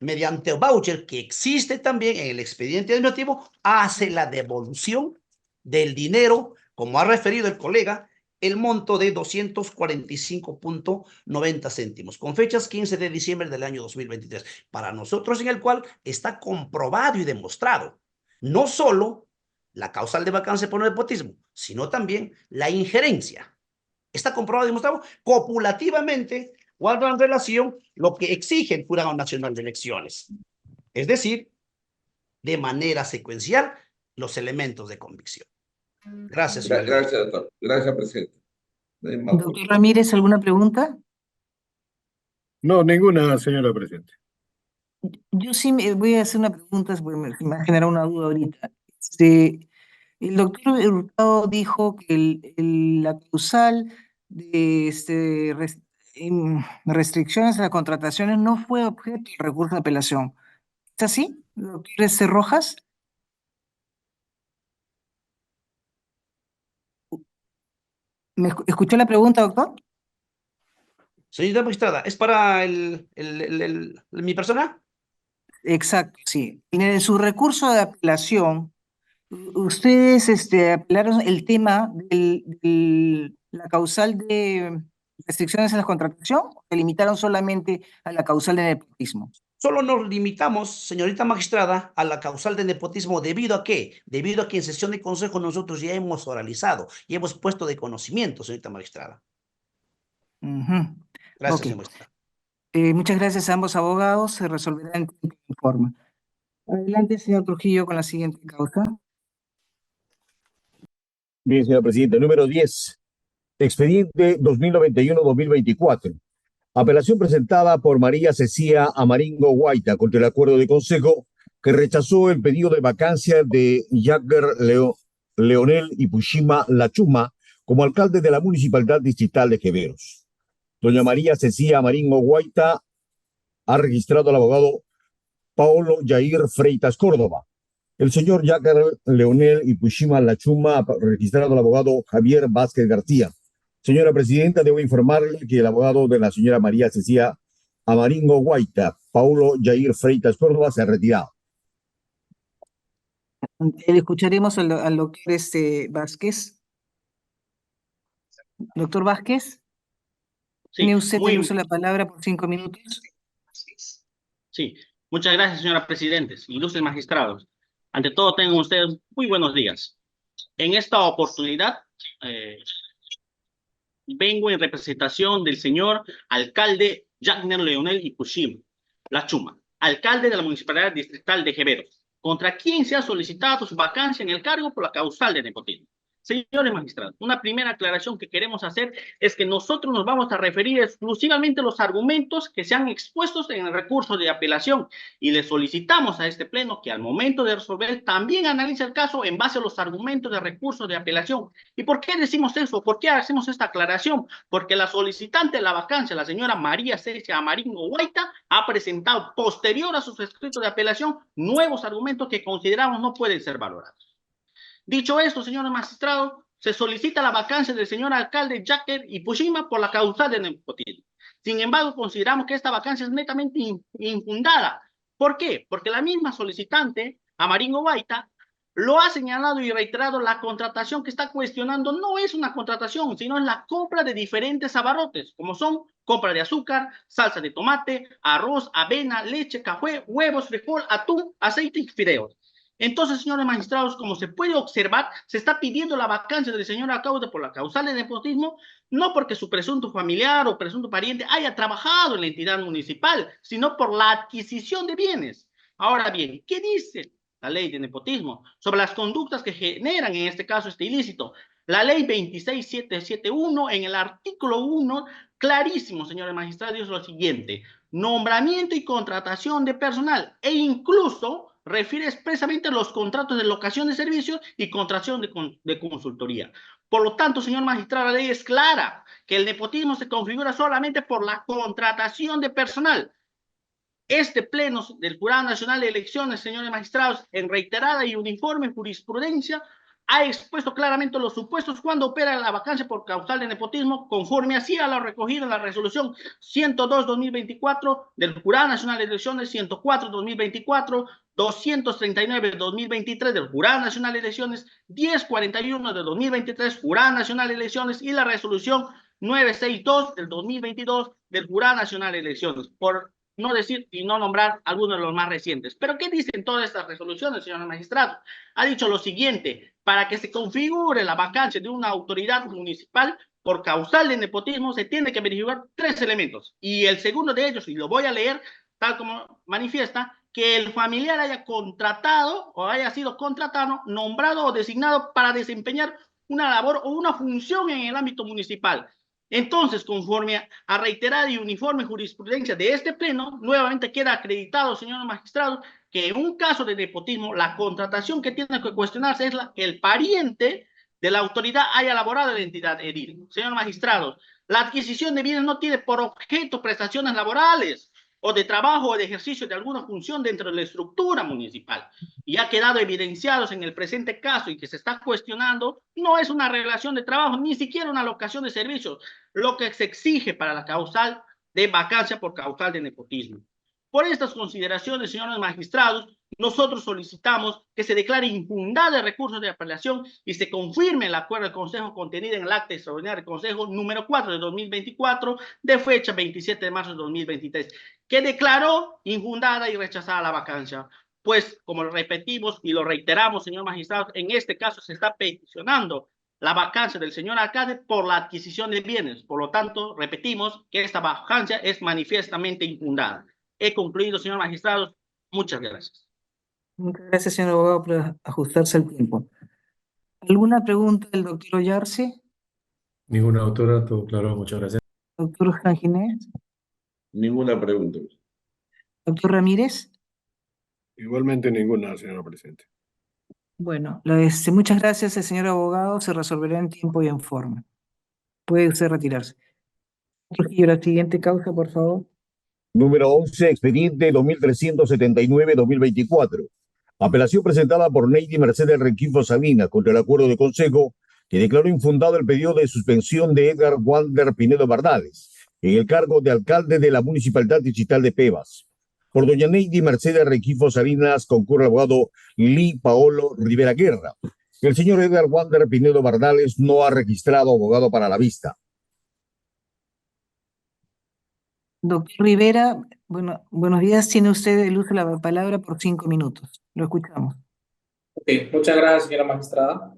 mediante voucher que existe también en el expediente administrativo, hace la devolución del dinero, como ha referido el colega, el monto de 245.90 céntimos, con fechas 15 de diciembre del año 2023, para nosotros en el cual está comprobado y demostrado, no solo la causal de vacancia por nepotismo, sino también la injerencia. Está comprobado y demostrado copulativamente, guardan relación lo que exige el Jurado Nacional de Elecciones, es decir, de manera secuencial, los elementos de convicción. Gracias, señor. Gracias, doctor. Gracias, presidente. Doctor Ramírez, ¿alguna pregunta? No, ninguna, señora presidenta. Yo sí voy a hacer una pregunta, porque me ha generado una duda ahorita. El doctor Hurtado dijo que la causal de restricciones a las contrataciones no fue objeto de recurso de apelación. ¿Es así, doctor Rojas? ¿Me escuchó la pregunta, doctor? Señorita magistrada, ¿es para mi persona? Exacto, sí. En su recurso de apelación, ustedes apelaron el tema de la causal de restricciones a la contratación, o se limitaron solamente a la causal de nepotismo. Solo nos limitamos, señorita magistrada, a la causal de nepotismo. ¿Debido a qué? Debido a que en sesión de consejo nosotros ya hemos oralizado y hemos puesto de conocimiento, señorita magistrada. Gracias, Ok. señor magistrado. Muchas gracias a ambos abogados. Se resolverá en tiempo y forma. Adelante, señor Trujillo, con la siguiente causa. Bien, señor presidente. Número 10. Expediente 2091-2024. Apelación presentada por María Cecía Amaringo Guaita contra el acuerdo de consejo que rechazó el pedido de vacancia de Jagger Leonel Ipushima Lachuma como alcalde de la Municipalidad Distrital de Queveros. Doña María Cecía Amaringo Guaita ha registrado al abogado Paulo Jair Freitas Córdoba. El señor Jagger Leonel Ipushima Lachuma ha registrado al abogado Javier Vázquez García. Señora presidenta, debo informarle que el abogado de la señora María Cecía Amaringo Guaita, Paulo Jair Freitas Córdoba, se ha retirado. Escucharemos al doctor Vázquez. Doctor Vázquez, ¿tiene usted el uso de la palabra por 5 minutos? Sí, muchas gracias, señora presidenta. Ilustres magistrados. Ante todo, tengan ustedes muy buenos días. En esta oportunidad, vengo en representación del señor alcalde Jagger Leonel Ipushima Lachuma, alcalde de la Municipalidad Distrital de Queveros, contra quien se ha solicitado su vacancia en el cargo por la causal de nepotismo. Señores magistrados, una primera aclaración que queremos hacer es que nosotros nos vamos a referir exclusivamente a los argumentos que se han expuestos en el recurso de apelación y le solicitamos a este pleno que al momento de resolver también analice el caso en base a los argumentos de recurso de apelación. ¿Y por qué decimos eso? ¿Por qué hacemos esta aclaración? Porque la solicitante de la vacancia, la señora María Cecia Amaringo Guaita, ha presentado posterior a sus escritos de apelación nuevos argumentos que consideramos no pueden ser valorados. Dicho esto, señores magistrados, se solicita la vacancia del señor alcalde Jacker Ipushima por la causal de nepotismo. Sin embargo, consideramos que esta vacancia es netamente infundada. ¿Por qué? Porque la misma solicitante, Amaringo Guaita, lo ha señalado y reiterado, la contratación que está cuestionando no es una contratación, sino es la compra de diferentes abarrotes, como son compra de azúcar, salsa de tomate, arroz, avena, leche, café, huevos, frijol, atún, aceite y fideos. Entonces, señores magistrados, como se puede observar, se está pidiendo la vacancia del señor alcalde por la causal de nepotismo, no porque su presunto familiar o presunto pariente haya trabajado en la entidad municipal, sino por la adquisición de bienes. Ahora bien, ¿qué dice la ley de nepotismo sobre las conductas que generan en este caso este ilícito? La ley 26771 en el artículo 1, clarísimo, señores magistrados, dice lo siguiente: nombramiento y contratación de personal e incluso refiere expresamente a los contratos de locación de servicios y contratación de consultoría. Por lo tanto, señor magistrado, la ley es clara, que el nepotismo se configura solamente por la contratación de personal. Este pleno del Jurado Nacional de Elecciones, señores magistrados, en reiterada y uniforme jurisprudencia, ha expuesto claramente los supuestos cuando opera la vacancia por causal de nepotismo, conforme así a lo recogido en la resolución 102-2024 del Jurado Nacional de Elecciones, 104-2024, 239-2023 del Jurado Nacional de Elecciones, 1041 de 2023, Jurado Nacional de Elecciones, y la resolución 962 del 2022 del Jurado Nacional de Elecciones, por no decir y no nombrar algunos de los más recientes. Pero ¿qué dicen todas estas resoluciones, señores magistrados? Ha dicho lo siguiente: para que se configure la vacancia de una autoridad municipal por causal de nepotismo, se tiene que verificar tres elementos. Y el segundo de ellos, y lo voy a leer tal como manifiesta, que el familiar haya contratado o haya sido contratado, nombrado o designado para desempeñar una labor o una función en el ámbito municipal. Entonces, conforme a reiterada y uniforme jurisprudencia de este pleno, nuevamente queda acreditado, señores magistrados, que en un caso de nepotismo, la contratación que tiene que cuestionarse es que el pariente de la autoridad haya elaborado en la entidad edil. Señores magistrados, la adquisición de bienes no tiene por objeto prestaciones laborales o de trabajo o de ejercicio de alguna función dentro de la estructura municipal, y ha quedado evidenciados en el presente caso y que se está cuestionando, no es una relación de trabajo, ni siquiera una locación de servicios, lo que se exige para la causal de vacancia por causal de nepotismo. Por estas consideraciones, señores magistrados, nosotros solicitamos que se declare infundado el recurso de apelación y se confirme el acuerdo del Consejo contenido en el acta extraordinaria del Consejo número 4 de 2024, de fecha 27 de marzo de 2023, que declaró infundada y rechazada la vacancia. Pues, como lo repetimos y lo reiteramos, señor magistrado, en este caso se está peticionando la vacancia del señor alcalde por la adquisición de bienes. Por lo tanto, repetimos que esta vacancia es manifiestamente infundada. He concluido, señor magistrado. Muchas gracias. Muchas gracias, señor abogado, por ajustarse al tiempo. ¿Alguna pregunta del doctor Oyarce? Ninguna, doctora, todo claro, muchas gracias. Doctor Janginés. Ninguna pregunta. Doctor Ramírez. Igualmente ninguna, señora presidente. Bueno, muchas gracias, señor abogado. Se resolverá en tiempo y en forma. Puede usted retirarse. Trujillo, la siguiente causa, por favor. Número 11, expediente 2379-2024. Apelación presentada por Neidy Mercedes Requifo Salinas contra el acuerdo de consejo que declaró infundado el pedido de suspensión de Edgar Wander Pinedo Bardales en el cargo de alcalde de la Municipalidad Distrital de Pebas. Por doña Neidy Mercedes Requifo Salinas concurre el abogado Lee Paolo Rivera Guerra. El señor Edgar Wander Pinedo Bardales no ha registrado abogado para la vista. Doctor Rivera, buenos días. Tiene usted el uso de la palabra por 5 minutos. Lo escuchamos. Ok, muchas gracias, señora magistrada.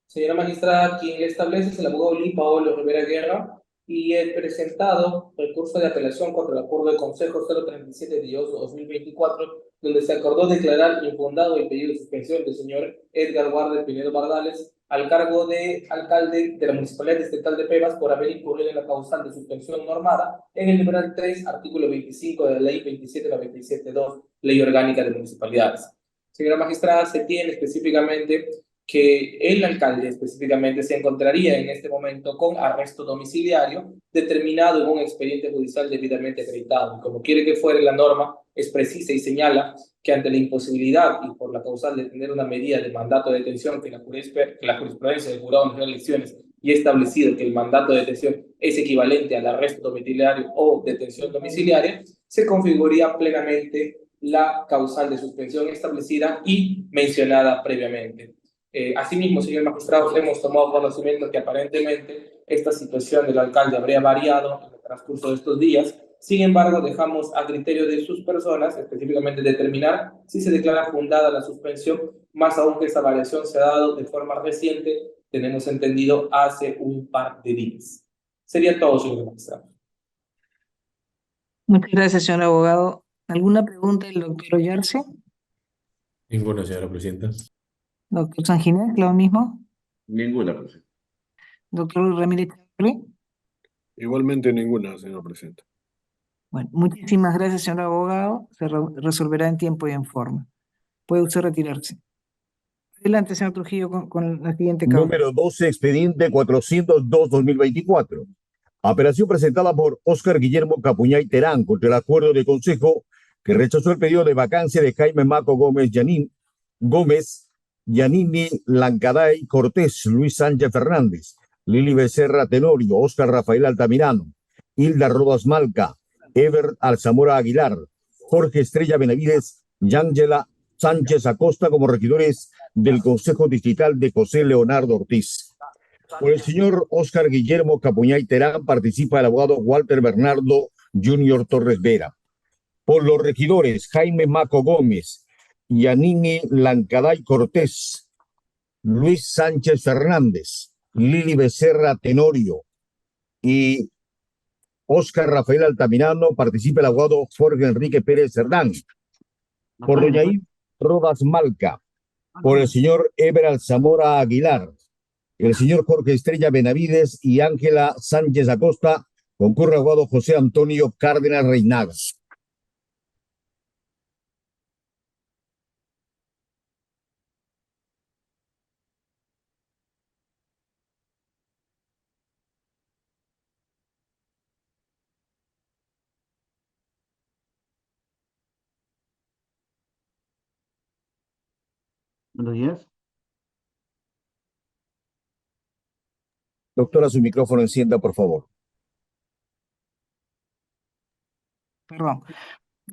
Señora magistrada, quien le establece es el abogado Lee Paolo Rivera Guerra y el presentado recurso de apelación contra el acuerdo de consejo 037 de 2024, donde se acordó declarar infundado el pedido de suspensión del señor Edgar Wander Pinedo Bardales al cargo de alcalde de la Municipalidad Distrital de Pebas por haber incurrido en la causal de suspensión normada en el numeral 3, artículo 25 de la Ley 27.97.2, Ley Orgánica de Municipalidades. Señora magistrada, se tiene específicamente que el alcalde específicamente se encontraría en este momento con arresto domiciliario determinado en un expediente judicial debidamente acreditado. Y como quiere que fuere, la norma es precisa y señala que ante la imposibilidad y por la causal de tener una medida de mandato de detención que la jurisprudencia del Jurado Nacional de Elecciones y establecido que el mandato de detención es equivalente al arresto domiciliario o detención domiciliaria, se configuraría plenamente la causal de suspensión establecida y mencionada previamente. Asimismo, señor magistrado, hemos tomado conocimiento que aparentemente esta situación del alcalde habría variado en el transcurso de estos días. Sin embargo, dejamos a criterio de sus personas, específicamente determinar si se declara fundada la suspensión, más aún que esa variación se ha dado de forma reciente, tenemos entendido, hace un par de días. Sería todo, señor magistrado. Muchas gracias, señor abogado. ¿Alguna pregunta del doctor Oyarce? Ninguna, señora presidenta. Doctor Sanginés, lo mismo. Ninguna, presidenta. Doctor Ramírez Charri. Igualmente ninguna, señor presidente. Bueno, muchísimas gracias, señor abogado. Se resolverá en tiempo y en forma. Puede usted retirarse. Adelante, señor Trujillo, con la siguiente causa. Número 12, expediente 402-2024. Apelación presentada por Óscar Guillermo Capuñay Terán contra el acuerdo de consejo que rechazó el pedido de vacancia de Jaime Maco Gómez, Yanini Lancaday Cortés, Luis Sánchez Fernández, Lili Becerra Tenorio, Óscar Rafael Altamirano, Hilda Rodas Malca, Ever Alzamora Aguilar, Jorge Estrella Benavides y Ángela Sánchez Acosta como regidores del Consejo Distrital de José Leonardo Ortiz. Por el señor Óscar Guillermo Capuñay Terán participa el abogado Walter Bernardo Junior Torres Vera. Por los regidores Jaime Maco Gómez, Yanini Lancaday Cortés, Luis Sánchez Fernández, Lili Becerra Tenorio y Óscar Rafael Altamirano participa el abogado Jorge Enrique Pérez Cerdán. Por doña Hilda Rodas Malca, por el señor Ever Alzamora Aguilar, el señor Jorge Estrella Benavides y Ángela Sánchez Acosta, concurre el abogado José Antonio Cárdenas Reinaga. Buenos días. Doctora, su micrófono encienda, por favor. Perdón.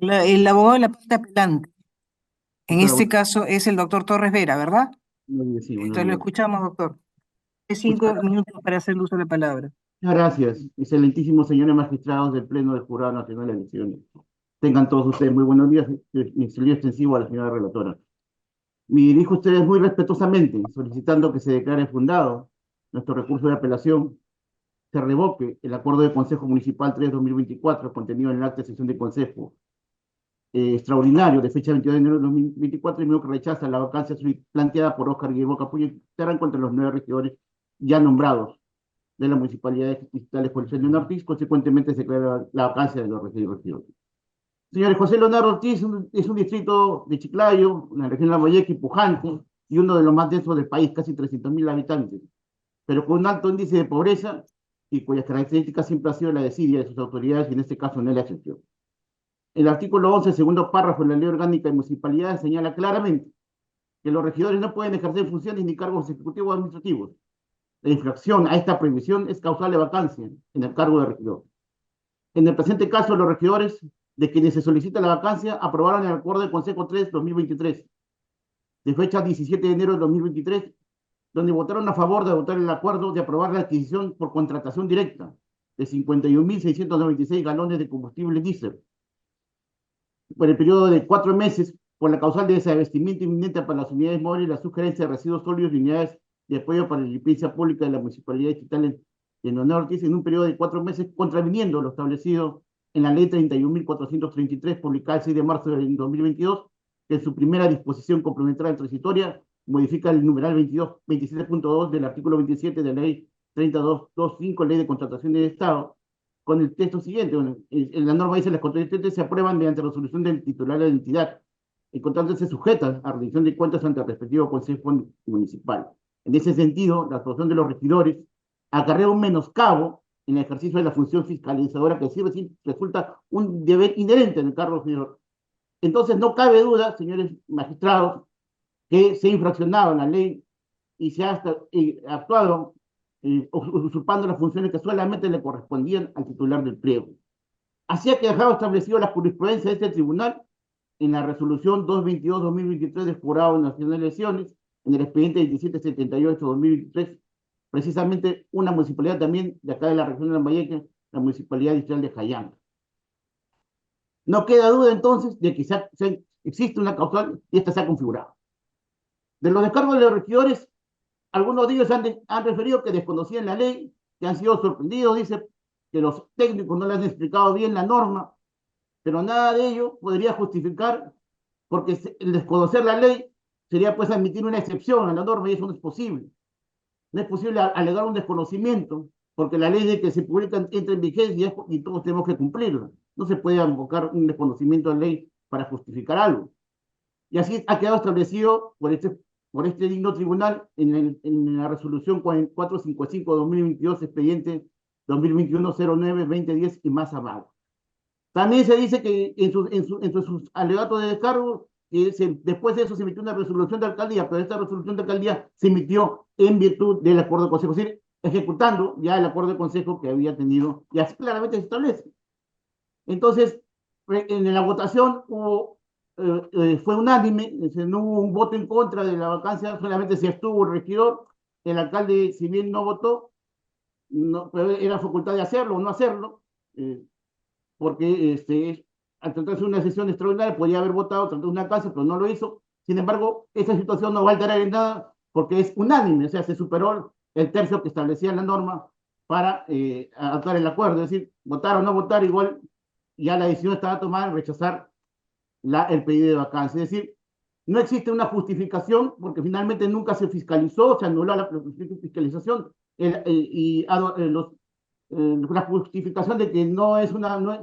El abogado de la parte apelante, en Doctora, este caso es el doctor Torres Vera, ¿verdad? buenos días, sí, buenos Entonces lo días. escuchamos, doctor. Es 5 minutos para hacer uso de la palabra. Muchas gracias, excelentísimos señores magistrados del Pleno del Jurado Nacional de Elecciones. Tengan todos ustedes muy buenos días. Mi saludo extensivo a la señora relatora. Me dirijo a ustedes muy respetuosamente, solicitando que se declare fundado nuestro recurso de apelación, se revoque el acuerdo de Consejo Municipal 3-2024 contenido en el acta de sesión de Consejo extraordinario de fecha 22 de enero de 2024, y mismo que rechaza la vacancia planteada por Óscar Guillermo Capuñay Terán contra los 9 regidores ya nombrados de la Municipalidad Distrital de José Leonardo Ortiz. Consecuentemente se declara la vacancia de los regidores. Señores, José Leonardo Ortiz es un distrito de Chiclayo, una región de Lambayeque pujante y uno de los más densos del país, casi 300.000 habitantes, pero con un alto índice de pobreza y cuyas características siempre ha sido la desidia de sus autoridades, y en este caso no es la excepción. El artículo 11, segundo párrafo de la Ley Orgánica de Municipalidades señala claramente que los regidores no pueden ejercer funciones ni cargos ejecutivos o administrativos. La infracción a esta prohibición es causal de vacancia en el cargo de regidor. En el presente caso, los regidores de quienes se solicita la vacancia aprobaron el acuerdo del Consejo 3-2023, de fecha 17 de enero de 2023, donde votaron a favor de votar el acuerdo de aprobar la adquisición por contratación directa de 51.696 galones de combustible diésel por el periodo de 4 meses, por la causal de desabastecimiento inminente para las unidades móviles y la sugerencia de residuos sólidos y unidades de apoyo para la limpieza pública de la Municipalidad Distrital de Leonardo Ortiz en un periodo de 4 meses, contraviniendo lo establecido en la Ley 31.433, publicada el 6 de marzo del 2022, que en su primera disposición complementaria transitoria modifica el numeral 27.2 del artículo 27 de la ley 3225, ley de contratación del Estado, con el texto siguiente. Bueno, en la norma dice: las contrataciones se aprueban mediante resolución del titular de la entidad, encontrándose sujetas a rendición de cuentas ante el respectivo Consejo Municipal. En ese sentido, la actuación de los regidores acarrea un menoscabo en el ejercicio de la función fiscalizadora, que sí resulta un deber inherente en el cargo regidor. Entonces, no cabe duda, señores magistrados, que se ha infraccionado la ley y se ha actuado usurpando las funciones que solamente le correspondían al titular del pliego. Así ha quedado establecido la jurisprudencia de este tribunal en la resolución 222-2023 del Jurado Nacional de Elecciones, en el expediente 1778-2023, precisamente una municipalidad también de acá de la región de Lambayeque, la Municipalidad Distrital de Jayán. No queda duda entonces de que existe una causal y esta se ha configurado. De los descargos de los regidores, algunos de ellos han referido que desconocían la ley, que han sido sorprendidos, dice que los técnicos no les han explicado bien la norma, pero nada de ello podría justificar, porque el desconocer la ley sería pues admitir una excepción a la norma y eso no es posible. No es posible alegar un desconocimiento, porque la ley de que se publica entra en vigencia y todos tenemos que cumplirla. No se puede invocar un desconocimiento de la ley para justificar algo. Y así ha quedado establecido por este digno tribunal en la resolución 455-2022, expediente 2021-09-2010 y más abajo. También se dice que en sus alegatos de descargo, después de eso se emitió una resolución de alcaldía, pero esta resolución de alcaldía se emitió en virtud del acuerdo de consejo, es decir, ejecutando ya el acuerdo de consejo que había tenido, y así claramente se establece. Entonces, en la votación fue unánime, no hubo un voto en contra de la vacancia, solamente se abstuvo el regidor. El alcalde, si bien no votó, era facultad de hacerlo o no hacerlo, porque al tratarse de una sesión extraordinaria podía haber votado, tratando de una vacancia, pero no lo hizo. Sin embargo, esa situación no va a alterar en nada porque es unánime, o sea, se superó el tercio que establecía la norma para adoptar el acuerdo, es decir, votar o no votar, igual ya la decisión estaba tomada en rechazar el pedido de vacancia. Es decir, no existe una justificación porque finalmente nunca se fiscalizó, se anuló la fiscalización la justificación de que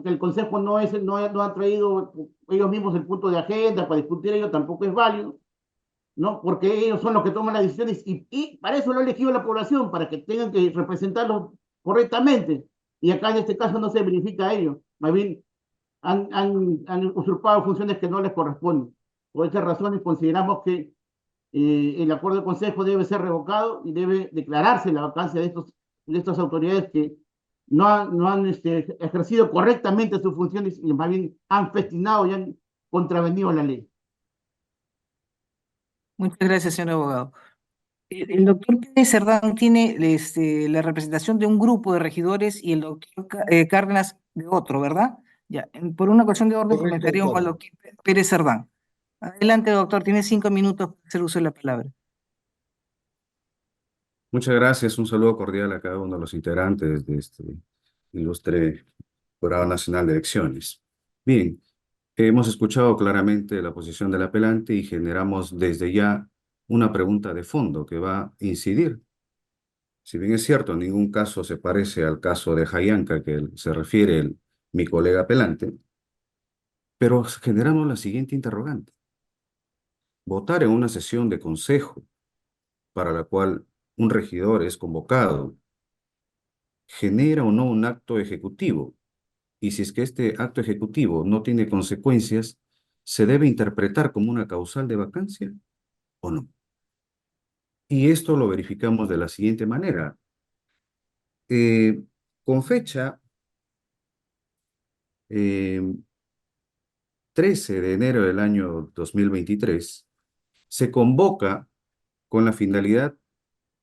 que el Consejo no ha traído ellos mismos el punto de agenda para discutir ello tampoco es válido, ¿no? Porque ellos son los que toman las decisiones y para eso lo ha elegido la población, para que tengan que representarlos correctamente. Y acá en este caso no se verifica ello. Más bien, han usurpado funciones que no les corresponden. Por estas razones consideramos que el acuerdo de consejo debe ser revocado y debe declararse la vacancia de estas autoridades que no han ejercido correctamente sus funciones y más bien han festinado y han contravenido la ley. Muchas gracias, señor abogado. El doctor Pérez Cerdán tiene la representación de un grupo de regidores y el doctor Cárdenas de otro, ¿verdad? Ya, por una cuestión de orden comenzaríamos con el doctor Pérez Cerdán. Adelante, doctor, tiene 5 minutos para hacer uso de la palabra. Muchas gracias, un saludo cordial a cada uno de los integrantes de este ilustre Jurado Nacional de Elecciones. Bien, hemos escuchado claramente la posición del apelante y generamos desde ya una pregunta de fondo que va a incidir. Si bien es cierto, en ningún caso se parece al caso de Jayanca que se refiere mi colega apelante, pero generamos la siguiente interrogante. Votar en una sesión de consejo para la cual un regidor es convocado, ¿genera o no un acto ejecutivo? Y si es que este acto ejecutivo no tiene consecuencias, ¿se debe interpretar como una causal de vacancia o no? Y esto lo verificamos de la siguiente manera. Con fecha 13 de enero del año 2023, se convoca con la finalidad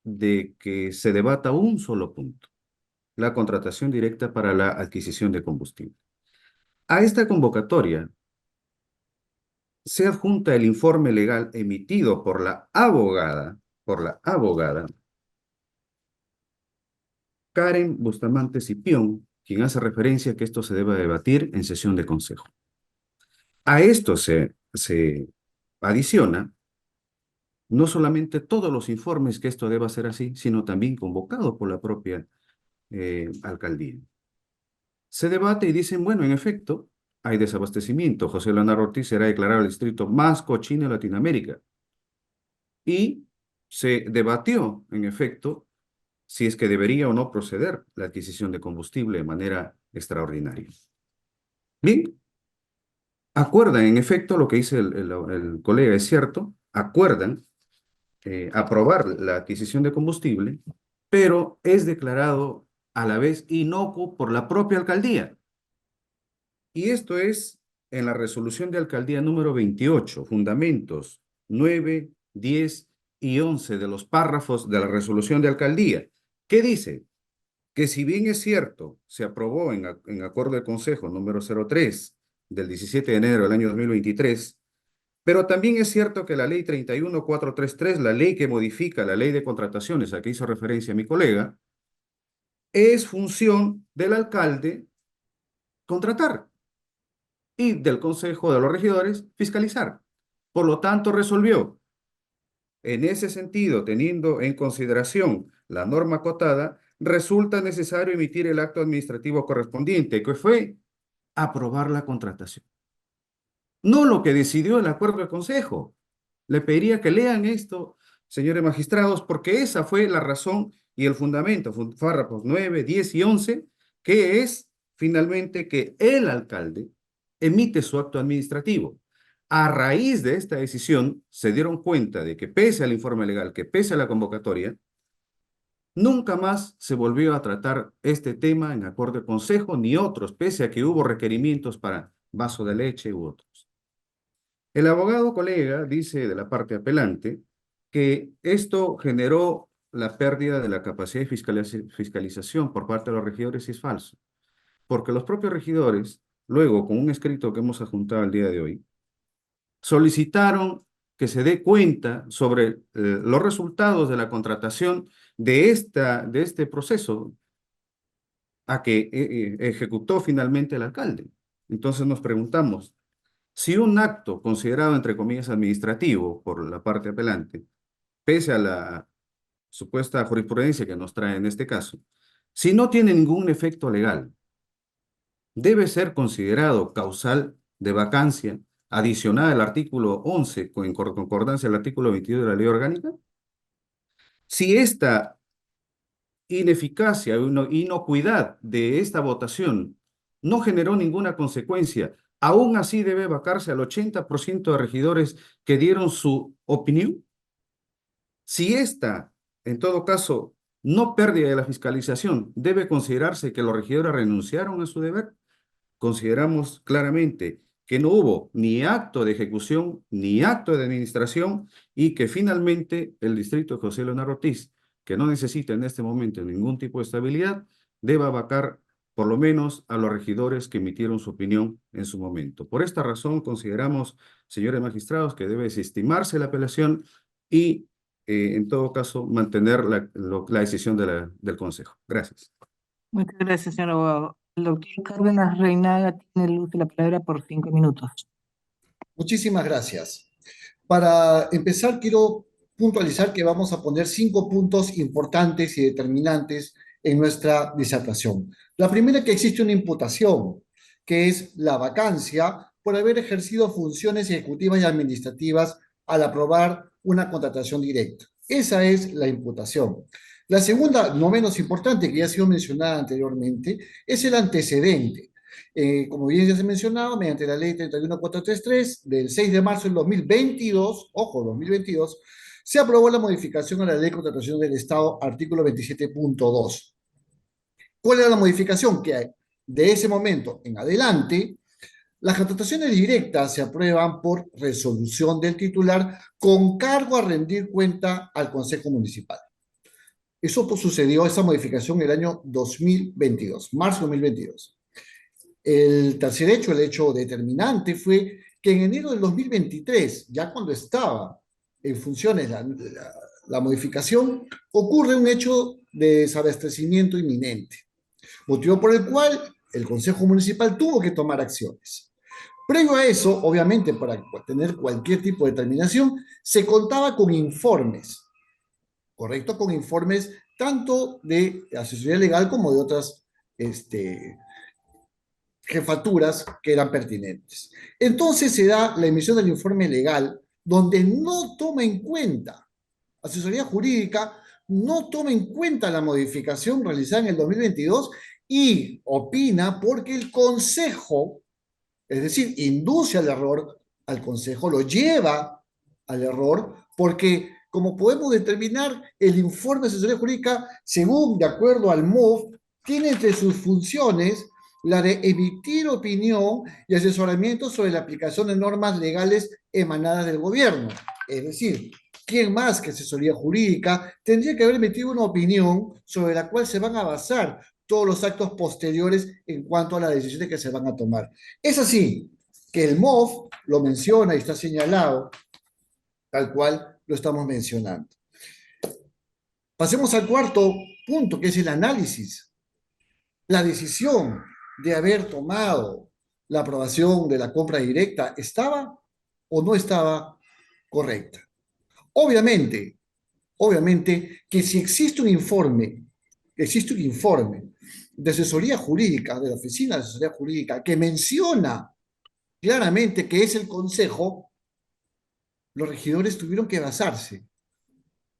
de que se debata un solo punto, la contratación directa para la adquisición de combustible. A esta convocatoria se adjunta el informe legal emitido por la abogada Karen Bustamante Cipión, quien hace referencia a que esto se debe debatir en sesión de consejo. A esto se adiciona no solamente todos los informes que esto deba ser así, sino también convocado por la propia alcaldía. Se debate y dicen, bueno, en efecto, hay desabastecimiento. José Leonardo Ortiz será declarado el distrito más cochino de Latinoamérica. Y se debatió, en efecto, si es que debería o no proceder la adquisición de combustible de manera extraordinaria. Bien, acuerdan, en efecto, lo que dice el colega es cierto, acuerdan aprobar la adquisición de combustible, pero es declarado a la vez inocuo por la propia alcaldía. Y esto es en la resolución de alcaldía número 28, fundamentos 9, 10 y 11 de los párrafos de la resolución de alcaldía. ¿Qué dice? Que si bien es cierto, se aprobó en acuerdo de consejo número 03 del 17 de enero del año 2023, pero también es cierto que la ley 31433, la ley que modifica la ley de contrataciones a que hizo referencia mi colega, es función del alcalde contratar y del consejo de los regidores fiscalizar. Por lo tanto, resolvió. En ese sentido, teniendo en consideración la norma acotada, resulta necesario emitir el acto administrativo correspondiente, que fue aprobar la contratación. No lo que decidió el acuerdo de consejo. Le pediría que lean esto, señores magistrados, porque esa fue la razón y el fundamento, párrafos 9, 10 y 11, que es finalmente que el alcalde emite su acto administrativo. A raíz de esta decisión, se dieron cuenta de que pese al informe legal, que pese a la convocatoria, nunca más se volvió a tratar este tema en acuerdo de consejo, ni otros, pese a que hubo requerimientos para vaso de leche u otros. El abogado colega dice de la parte apelante que esto generó la pérdida de la capacidad de fiscalización por parte de los regidores y es falso, porque los propios regidores, luego con un escrito que hemos adjuntado el día de hoy, solicitaron que se dé cuenta sobre los resultados de la contratación de este proceso a que ejecutó finalmente el alcalde. Entonces nos preguntamos, si un acto considerado entre comillas administrativo por la parte apelante, pese a la supuesta jurisprudencia que nos trae en este caso, si no tiene ningún efecto legal, debe ser considerado causal de vacancia adicionada al artículo 11 en concordancia al artículo 22 de la ley orgánica. Si esta ineficacia o inocuidad de esta votación no generó ninguna consecuencia, aún así debe vacarse al 80% de regidores que dieron su opinión. Si esta, en todo caso, no pérdida de la fiscalización, debe considerarse que los regidores renunciaron a su deber. Consideramos claramente que no hubo ni acto de ejecución, ni acto de administración, y que finalmente el distrito de José Leonardo Ortiz, que no necesita en este momento ningún tipo de estabilidad, deba vacar por lo menos a los regidores que emitieron su opinión en su momento. Por esta razón consideramos, señores magistrados, que debe desestimarse la apelación y, en todo caso, mantener la decisión del Consejo. Gracias. Muchas gracias, señor abogado. El doctor Cárdenas Reinaga tiene el uso de la palabra por 5 minutos. Muchísimas gracias. Para empezar, quiero puntualizar que vamos a poner 5 puntos importantes y determinantes en nuestra disertación. La primera, que existe una imputación, que es la vacancia por haber ejercido funciones ejecutivas y administrativas al aprobar una contratación directa. Esa es la imputación. La segunda, no menos importante, que ya ha sido mencionada anteriormente, es el antecedente. Como bien ya se ha mencionado, mediante la ley 31433 del 6 de marzo del 2022, ojo, 2022, se aprobó la modificación a la ley de contratación del Estado, artículo 27.2. ¿Cuál era la modificación? Que de ese momento en adelante, las contrataciones directas se aprueban por resolución del titular con cargo a rendir cuenta al Consejo Municipal. Eso sucedió, esa modificación, en el año 2022, marzo de 2022. El tercer hecho, el hecho determinante, fue que en enero del 2023, ya cuando estaba en funciones la modificación, ocurre un hecho de desabastecimiento inminente, motivo por el cual el Consejo Municipal tuvo que tomar acciones. Previo a eso, obviamente, para tener cualquier tipo de determinación, se contaba con informes, ¿correcto? Con informes tanto de asesoría legal como de otras jefaturas que eran pertinentes. Entonces se da la emisión del informe legal donde no toma en cuenta, asesoría jurídica no toma en cuenta la modificación realizada en el 2022 y opina porque el Consejo, es decir, induce al error al Consejo, lo lleva al error, porque como podemos determinar, el informe de asesoría jurídica, según de acuerdo al MOF, tiene entre sus funciones la de emitir opinión y asesoramiento sobre la aplicación de normas legales emanadas del gobierno. Es decir, ¿quién más que asesoría jurídica tendría que haber emitido una opinión sobre la cual se van a basar todos los actos posteriores en cuanto a las decisiones que se van a tomar? Es así que el MOF lo menciona y está señalado tal cual lo estamos mencionando. Pasemos al cuarto punto, que es el análisis. La decisión de haber tomado la aprobación de la compra directa, ¿estaba o no estaba correcta? Obviamente que si existe un informe de asesoría jurídica, de la Oficina de Asesoría Jurídica, que menciona claramente que es el Consejo, los regidores tuvieron que basarse,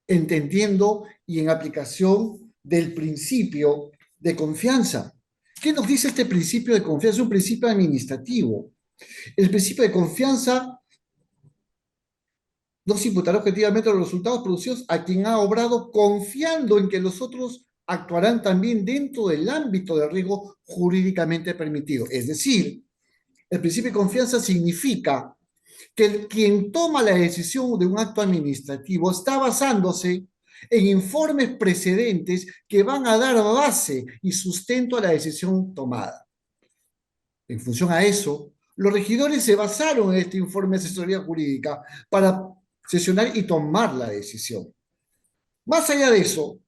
entendiendo y en aplicación del principio de confianza. ¿Qué nos dice este principio de confianza? Es un principio administrativo. El principio de confianza no se imputará objetivamente los resultados producidos a quien ha obrado confiando en que los otros actuarán también dentro del ámbito de riesgo jurídicamente permitido. Es decir, el principio de confianza significa que quien toma la decisión de un acto administrativo está basándose en informes precedentes que van a dar base y sustento a la decisión tomada. En función a eso, los regidores se basaron en este informe de asesoría jurídica para sesionar y tomar la decisión. Más allá de eso,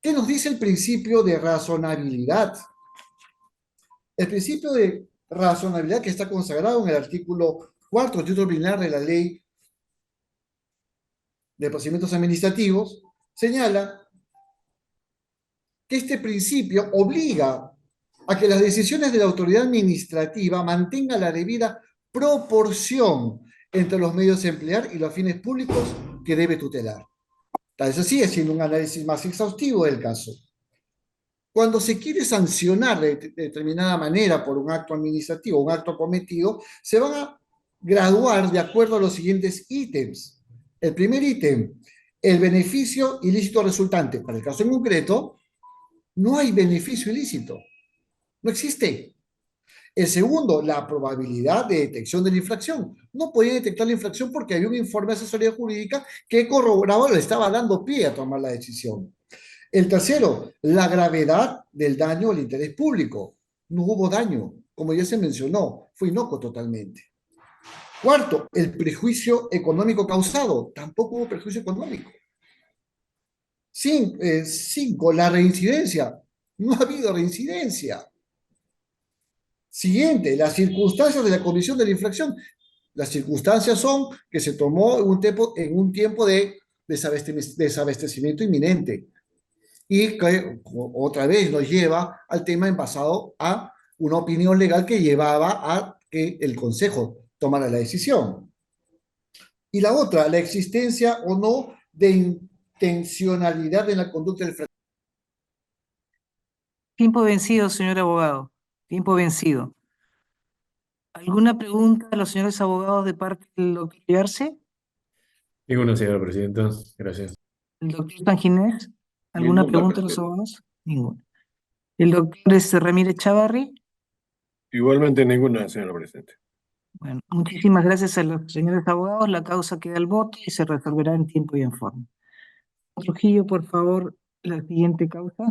¿qué nos dice el principio de razonabilidad? El principio de razonabilidad que está consagrado en el artículo 4, título preliminar de la Ley de Procedimientos Administrativos, señala que este principio obliga a que las decisiones de la autoridad administrativa mantengan la debida proporción entre los medios a emplear y los fines públicos que debe tutelar. Tal vez así, haciendo un análisis más exhaustivo del caso. Cuando se quiere sancionar de determinada manera por un acto administrativo, un acto cometido, se van a graduar de acuerdo a los siguientes ítems. El primer ítem, el beneficio ilícito resultante. Para el caso en concreto, no hay beneficio ilícito. No existe. El segundo, la probabilidad de detección de la infracción. No podía detectar la infracción porque había un informe de asesoría jurídica que corroboraba, le estaba dando pie a tomar la decisión. El tercero, la gravedad del daño al interés público. No hubo daño, como ya se mencionó, fue inocuo totalmente. Cuarto, el prejuicio económico causado. Tampoco hubo prejuicio económico. Cinco, la reincidencia. No ha habido reincidencia. Siguiente, las circunstancias de la comisión de la infracción. Las circunstancias son que se tomó en un tiempo de desabastecimiento inminente. Y que otra vez nos lleva al tema envasado a una opinión legal que llevaba a que el Consejo tomara la decisión. Y la otra, la existencia o no de intencionalidad en la conducta del fracasado. Tiempo vencido, señor abogado. Tiempo vencido. ¿Alguna pregunta a los señores abogados de parte del doctor Arce? Ninguna, señora presidenta. Gracias. ¿El doctor Sanginés? ¿Alguna pregunta a los abogados? Ninguna. ¿El doctor Ramírez Chavarri? Igualmente ninguna, señora presidenta. Bueno, muchísimas gracias a los señores abogados. La causa queda al voto y se resolverá en tiempo y en forma. Trujillo, por favor, la siguiente causa.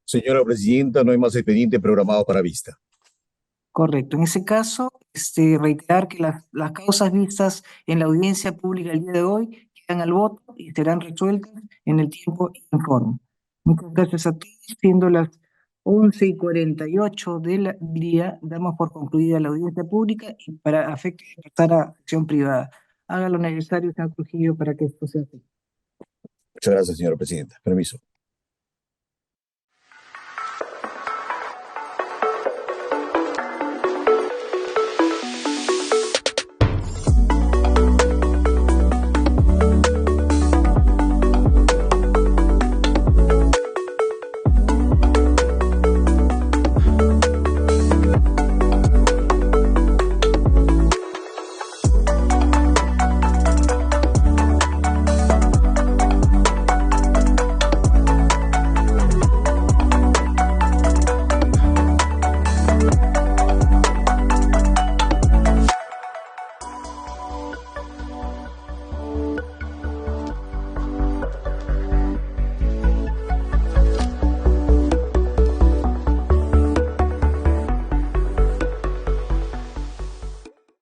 Señora presidenta, no hay más expediente programado para vista. Correcto. En ese caso, reiterar que las causas vistas en la audiencia pública el día de hoy quedan al voto y serán resueltas en el tiempo y en forma. Muchas gracias a todos, siendo las 11:48 del día, damos por concluida la audiencia pública y para efectos de pasar a sesión privada. Haga lo necesario, señor Trujillo, para que esto sea así. Muchas gracias, señora presidenta. Permiso.